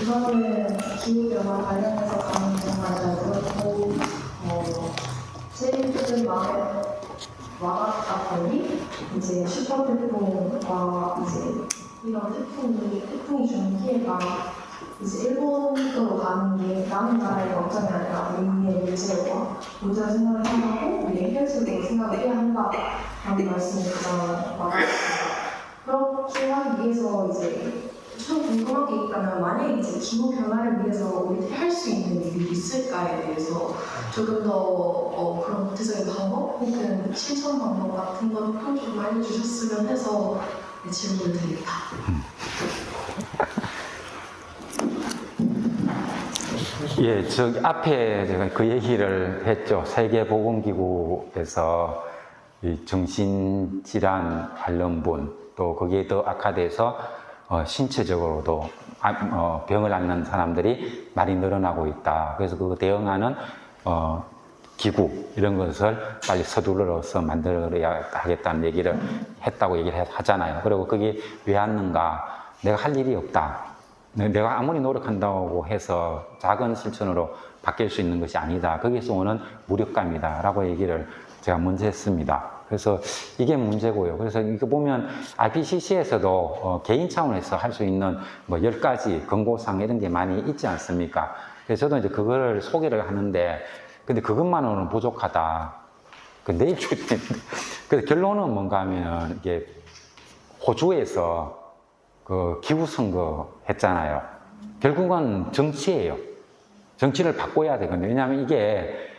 우선은 기후변화 관련해서 강의 정말 잘 들었고, 제일 조금 마음에 와닿다 보니, 이제 슈퍼태풍과 이런 태풍이 주는 피해가 이제 일본으로 가는 게 남은 나라의 걱정이 아니라 우리의 문제와 문제를 생각을 하고 우리의 헬스도 생각을 해야 한다라는 말씀이 가장 와닿습니다. 그렇게 하기 위해서 좀 궁금한 게 있다면 만약에 기후 변화를 위해서 우리 할 수 있는 일이 있을까에 대해서 조금 더 그런 구체적인 방법 혹은 실천 방법 같은 걸 좀 알려주셨으면 해서 질문을 드립니다. 예, 저기 앞에 제가 그 얘기를 했죠. 세계보건기구에서 이 정신질환 관련분, 또 거기에 더 악화돼서 신체적으로도 병을 앓는 사람들이 많이 늘어나고 있다. 그래서 그 대응하는 기구 이런 것을 빨리 서둘러서 만들어야 하겠다는 얘기를 했다고 얘기를 하잖아요. 그리고 그게 왜 왔는가? 내가 할 일이 없다. 내가 아무리 노력한다고 해서 작은 실천으로 바뀔 수 있는 것이 아니다. 거기서 오는 무력감이다. 라고 얘기를 제가 먼저 했습니다. 그래서 이게 문제고요. 그래서 이거 보면 IPCC에서도 개인 차원에서 할 수 있는 뭐 10가지 권고사항 이런 게 많이 있지 않습니까? 그래서 저도 그거를 소개를 하는데, 근데 그것만으로는 부족하다. 내일 주겠는데. 그래서 결론은 뭔가 하면 이게 호주에서 기후선거 했잖아요. 결국은 정치예요. 정치를 바꿔야 되거든요. 왜냐하면 이게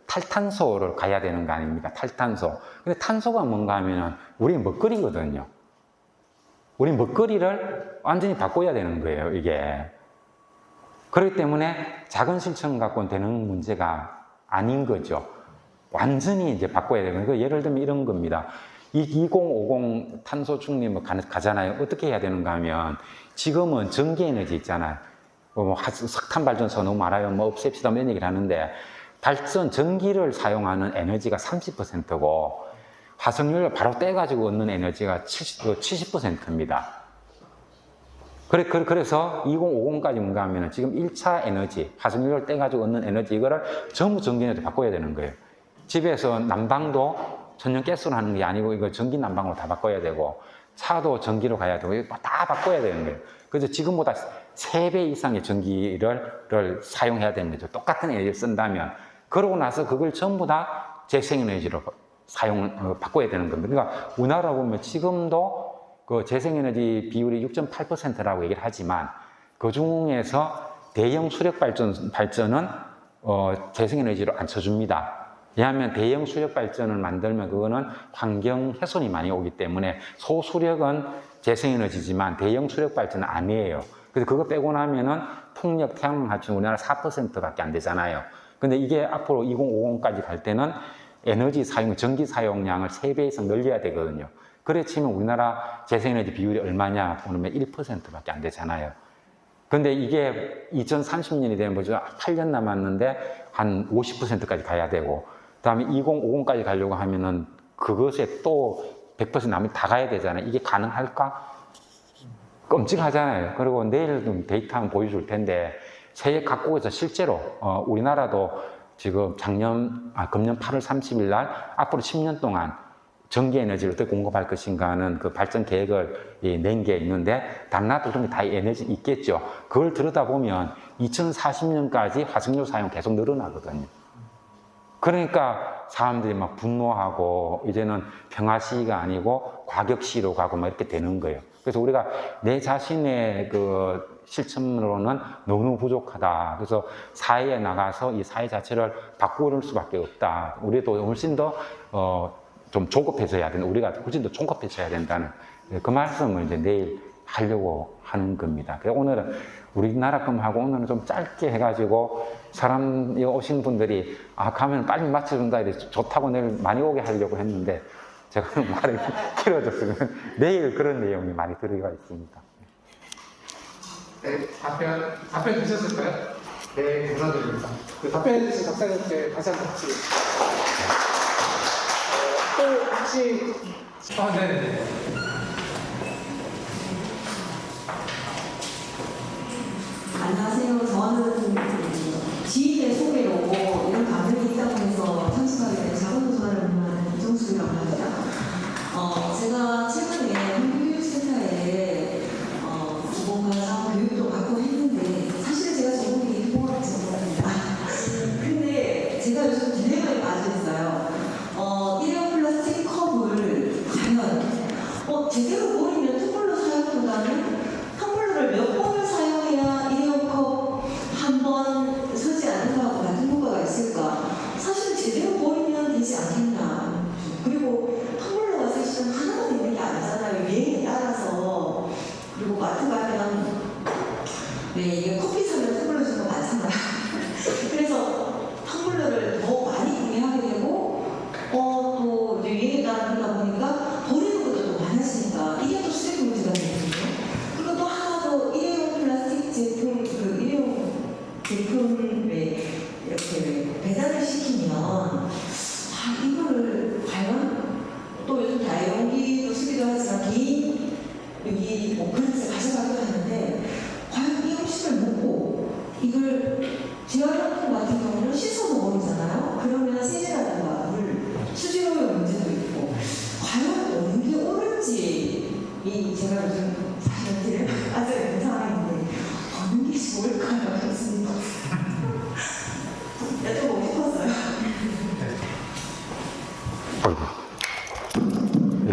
탈탄소를 가야 되는 거 아닙니까? 탈탄소. 근데 탄소가 뭔가 하면 우리 먹거리거든요. 우리 먹거리를 완전히 바꿔야 되는 거예요, 이게. 그렇기 때문에 작은 실천 갖고는 되는 문제가 아닌 거죠. 완전히 바꿔야 되는 거예요. 예를 들면 이런 겁니다. 2050 탄소 중립을 가잖아요. 어떻게 해야 되는가 하면 지금은 전기에너지 있잖아요. 석탄 발전소 너무 많아요. 없앱시다 이런 얘기를 하는데 전기를 사용하는 에너지가 30%고 화석연료를 바로 떼가지고 얻는 에너지가 70%입니다. 그래서 2050까지 뭔가 하면 지금 1차 에너지, 화석연료를 떼가지고 얻는 에너지 이거를 전부 전기에너지 바꿔야 되는 거예요. 집에서 난방도 천연가스로 하는 게 아니고 이거 전기 난방으로 다 바꿔야 되고 차도 전기로 가야 되고 이거 다 바꿔야 되는 거예요. 그래서 지금보다 3배 이상의 전기를 사용해야 되는 거죠. 똑같은 에너지를 쓴다면. 그러고 나서 그걸 전부 다 재생에너지로 바꿔야 되는 겁니다. 그러니까 우리나라 보면 지금도 그 재생에너지 비율이 6.8%라고 얘기를 하지만 그 중에서 대형 수력 발전은 재생에너지로 안 쳐줍니다. 왜냐하면 대형 수력 발전을 만들면 그거는 환경 훼손이 많이 오기 때문에 소수력은 재생에너지지만 대형 수력 발전은 아니에요. 그래서 그거 빼고 나면은 풍력, 태양광 합치면 우리나라 4%밖에 안 되잖아요. 근데 이게 앞으로 2050까지 갈 때는 에너지 사용, 전기 사용량을 3배 이상 늘려야 되거든요. 그래 치면 우리나라 재생에너지 비율이 얼마냐 보면 1%밖에 안 되잖아요. 근데 이게 2030년이 되면 뭐죠? 8년 남았는데 한 50%까지 가야 되고, 그 다음에 2050까지 가려고 하면은 그것에 또 100% 남이 다 가야 되잖아요. 이게 가능할까? 끔찍하잖아요. 그리고 내일 좀 데이터 한번 보여줄 텐데, 세계 각국에서 실제로, 우리나라도 지금 금년 8월 30일 날 앞으로 10년 동안 전기 에너지를 어떻게 공급할 것인가 하는 그 발전 계획을 낸 게 있는데, 당나라도 그런 게 다 에너지 있겠죠. 그걸 들여다보면 2040년까지 화석연료 사용 계속 늘어나거든요. 그러니까 사람들이 막 분노하고 이제는 평화 시위가 아니고 과격 시위로 가고 막 이렇게 되는 거예요. 그래서 우리가 내 자신의 그 실천으로는 너무 부족하다. 그래서 사회에 나가서 이 사회 자체를 바꾸는 수밖에 없다. 우리도 훨씬 더 좀 조급해져야 된다. 우리가 훨씬 더 총급해져야 된다는 그 말씀을 이제 내일 하려고 하는 겁니다. 그래서 오늘은 우리나라 것하고 오늘은 좀 짧게 해가지고 사람 오신 분들이 가면 빨리 맞춰준다 이래 좋다고 내일 많이 오게 하려고 했는데 제가 말이 길어졌으면 내일 그런 내용이 많이 들어가 있습니다. 네, 답변 되셨을까요? 네, 감사드립니다. 그 답변해 주신 박사님께 다시 한번 박수. 또 혹시 네네. 안녕하세요. 저는 지인의 소개로 이런 감정이 있다고 해서 참석하게 된 자본노선을 운영하는 이정숙이라고 합니다. 제가 최근에 한국교육센터에 무공과정 교육도 받고 했는데 사실은 제가 전공이 공학 전공입니다. 근데 제가 요즘 딜레마에 빠져 있어요. 일회용 플라스틱 컵을 과연 제대로 버리면 텀블러 사용보다는 텀블러를 몇 번을 사용해야 일회용 컵 한 번 쓰지 않는다고 같은 효과가 있을까? 사실 제대로 버리면 되지 않겠나. 그리고 텀블러가 사실은 하나만 있는 게 아니잖아요. 유행에 따라서. 그리고 마트 가면 이게 커피 사면 텀블러 주는 거 많잖아요. 그래서 텀블러를 더 많이 구매하게 되고 또 이제 유행에 따라 그러다 보니까 버리는 것도 더 많아지니까 이게 또 쓰레기 문제가 되거든요. 그리고 또 하나 더 일회용 플라스틱 제품, 그 일회용 제품을 이렇게 배달을 시키면 이거를 과연 또 요즘 다용기도 쓰기도 하지만 개인 여기 그릇을 가져가기도 하는데 과연 이 음식을 먹고 이걸 재활용품 같은 경우는 씻어서 먹이잖아요. 그러면 세제라든가 물, 수질오염 문제도 있고 과연 어느 게 옳은지 제가 요즘 사실 아주 있는 상황인데 어느 게 좋을까요? 그렇습니다. 여쭤보고 싶었어요.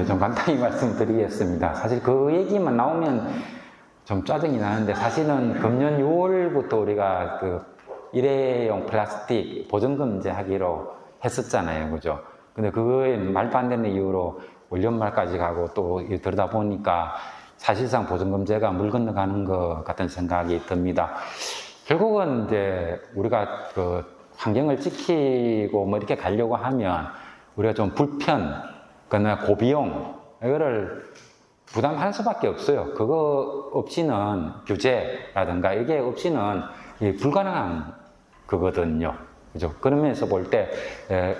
좀 간단히 말씀드리겠습니다. 사실 그 얘기만 나오면 좀 짜증이 나는데 사실은 금년 6월부터 우리가 그 일회용 플라스틱 보증금제 하기로 했었잖아요. 그죠? 근데 그거에 말도 안 되는 이유로 올 연말까지 가고 또 들다 보니까 사실상 보증금제가 물 건너가는 것 같은 생각이 듭니다. 결국은 이제 우리가 그 환경을 지키고 뭐 이렇게 가려고 하면 우리가 좀 불편, 그러나 고비용, 이거를 부담할 수밖에 없어요. 그거 없이는 규제라든가 이게 없이는 불가능한 거거든요. 그죠? 그런 면에서 볼 때,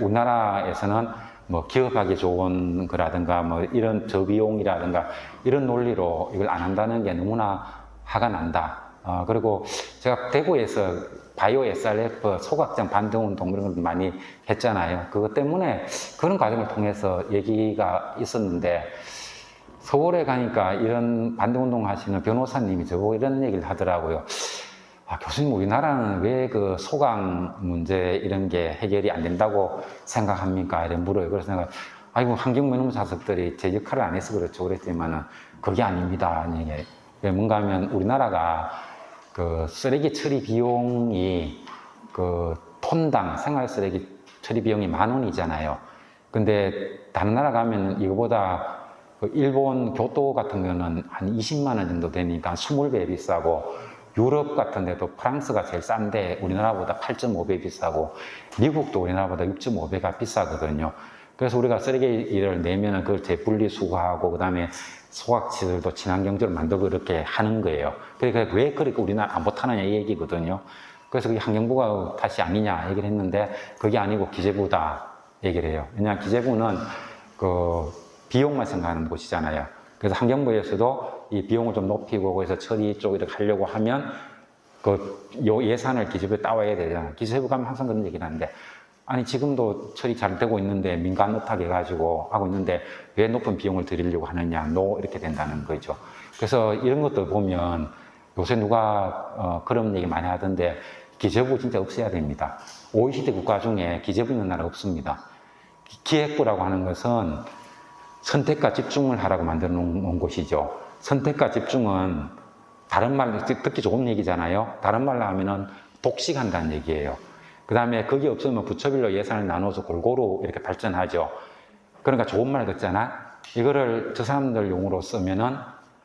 우리나라에서는 뭐 기업하기 좋은 거라든가 뭐 이런 저비용이라든가 이런 논리로 이걸 안 한다는 게 너무나 화가 난다. 그리고 제가 대구에서 바이오 SRF 소각장 반대운동 이런 걸 많이 했잖아요. 그것 때문에 그런 과정을 통해서 얘기가 있었는데 서울에 가니까 이런 반대운동 하시는 변호사님이 저보고 이런 얘기를 하더라고요. 교수님, 우리나라는 왜 그 소각 문제 이런 게 해결이 안 된다고 생각합니까? 이런 물어요. 그래서 내가 환경명무 자석들이 제 역할을 안 해서 그렇죠. 그랬지만은 그게 아닙니다. 이게 뭔가 하면 우리나라가 그 쓰레기 처리 비용이 그 톤당 생활쓰레기 처리 비용이 10,000원이잖아요. 근데 다른 나라 가면 이거보다 그 일본 교토 같은 경우는 한 20만 원 정도 되니까 20배 비싸고, 유럽 같은 데도 프랑스가 제일 싼데 우리나라보다 8.5배 비싸고, 미국도 우리나라보다 6.5배가 비싸거든요. 그래서 우리가 쓰레기를 내면은 그걸 재분리수거하고 그다음에 소각치들도 친환경적으로 만들고 이렇게 하는 거예요. 그러니까 왜 그렇게 우리나라 안 못하느냐 이 얘기거든요. 그래서 그게 환경부가 탓이 아니냐 얘기를 했는데, 그게 아니고 기재부다 얘기를 해요. 왜냐하면 기재부는 그 비용만 생각하는 곳이잖아요. 그래서 환경부에서도 이 비용을 좀 높이고 그래서 처리 쪽 이렇게 하려고 하면 그 요 예산을 기재부에 따와야 되잖아요. 기재부 가면 항상 그런 얘기를 하는데, 아니 지금도 처리 잘 되고 있는데 민간 의탁 해가지고 하고 있는데 왜 높은 비용을 들이려고 하느냐, 이렇게 된다는 거죠. 그래서 이런 것들 보면 요새 누가 그런 얘기 많이 하던데, 기재부 진짜 없애야 됩니다. OECD 국가 중에 기재부 있는 나라 없습니다. 기획부라고 하는 것은 선택과 집중을 하라고 만들어 놓은 곳이죠. 선택과 집중은 다른 말로 듣기 좋은 얘기잖아요. 다른 말로 하면은 독식한다는 얘기예요. 그 다음에 그게 없으면 부처별로 예산을 나눠서 골고루 이렇게 발전하죠. 그러니까 좋은 말 듣잖아. 이거를 저 사람들 용어로 쓰면은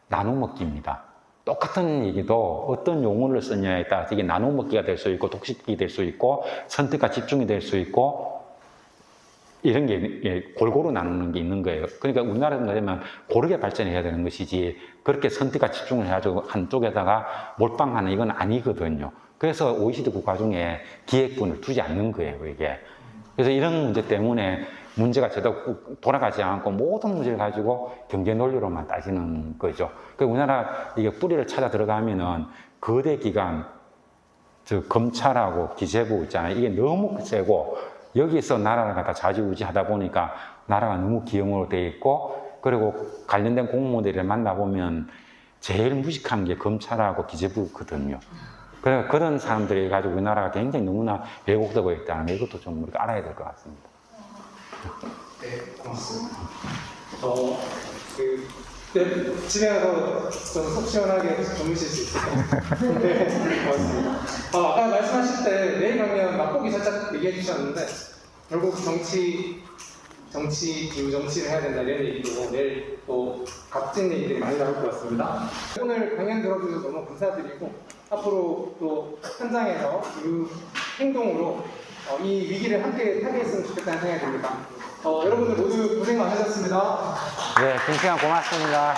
나눠먹기입니다. 똑같은 얘기도 어떤 용어를 쓰냐에 따라 이게 나눠먹기가 될 수 있고 독식이 될 수 있고 선택과 집중이 될 수 있고, 이런 게 골고루 나누는 게 있는 거예요. 그러니까 우리나라는 되면 고르게 발전해야 되는 것이지 그렇게 선택과 집중을 해가지고 한쪽에다가 몰빵하는 이건 아니거든요. 그래서 OECD 국가 중에 기획부를 두지 않는 거예요, 이게. 그래서 이런 문제 때문에 문제가 제대로 돌아가지 않고 모든 문제를 가지고 경제 논리로만 따지는 거죠. 그 우리나라 이게 뿌리를 찾아 들어가면은 거대 기관, 즉 검찰하고 기재부 있잖아요. 이게 너무 세고 여기서 나라를 갖다 좌지우지하다 보니까 나라가 너무 기형으로 돼 있고, 그리고 관련된 공무원들을 만나보면 제일 무식한 게 검찰하고 기재부거든요. 그래서 그런 사람들이 가지고 우리나라가 굉장히 너무나 왜곡되고 있다는 거, 이것도 좀 우리가 알아야 될 것 같습니다. 네, 고맙습니다. 집에 가서 좀 속 시원하게 주무실 수 있을까요? 네, 고맙습니다. 아까 말씀하실 때 내일 강연 맛보기 살짝 얘기해 주셨는데, 결국 정치, 정치를 해야 된다 이런 얘기고, 내일 또 값진 얘기들이 많이 나올 것 같습니다. 오늘 강연 들어주셔서 너무 감사드리고, 앞으로 또 현장에서 그 행동으로 이 위기를 함께 타개했으면 좋겠다는 생각이 듭니다. 여러분들 모두 고생 많으셨습니다. 네, 긴 시간 고맙습니다.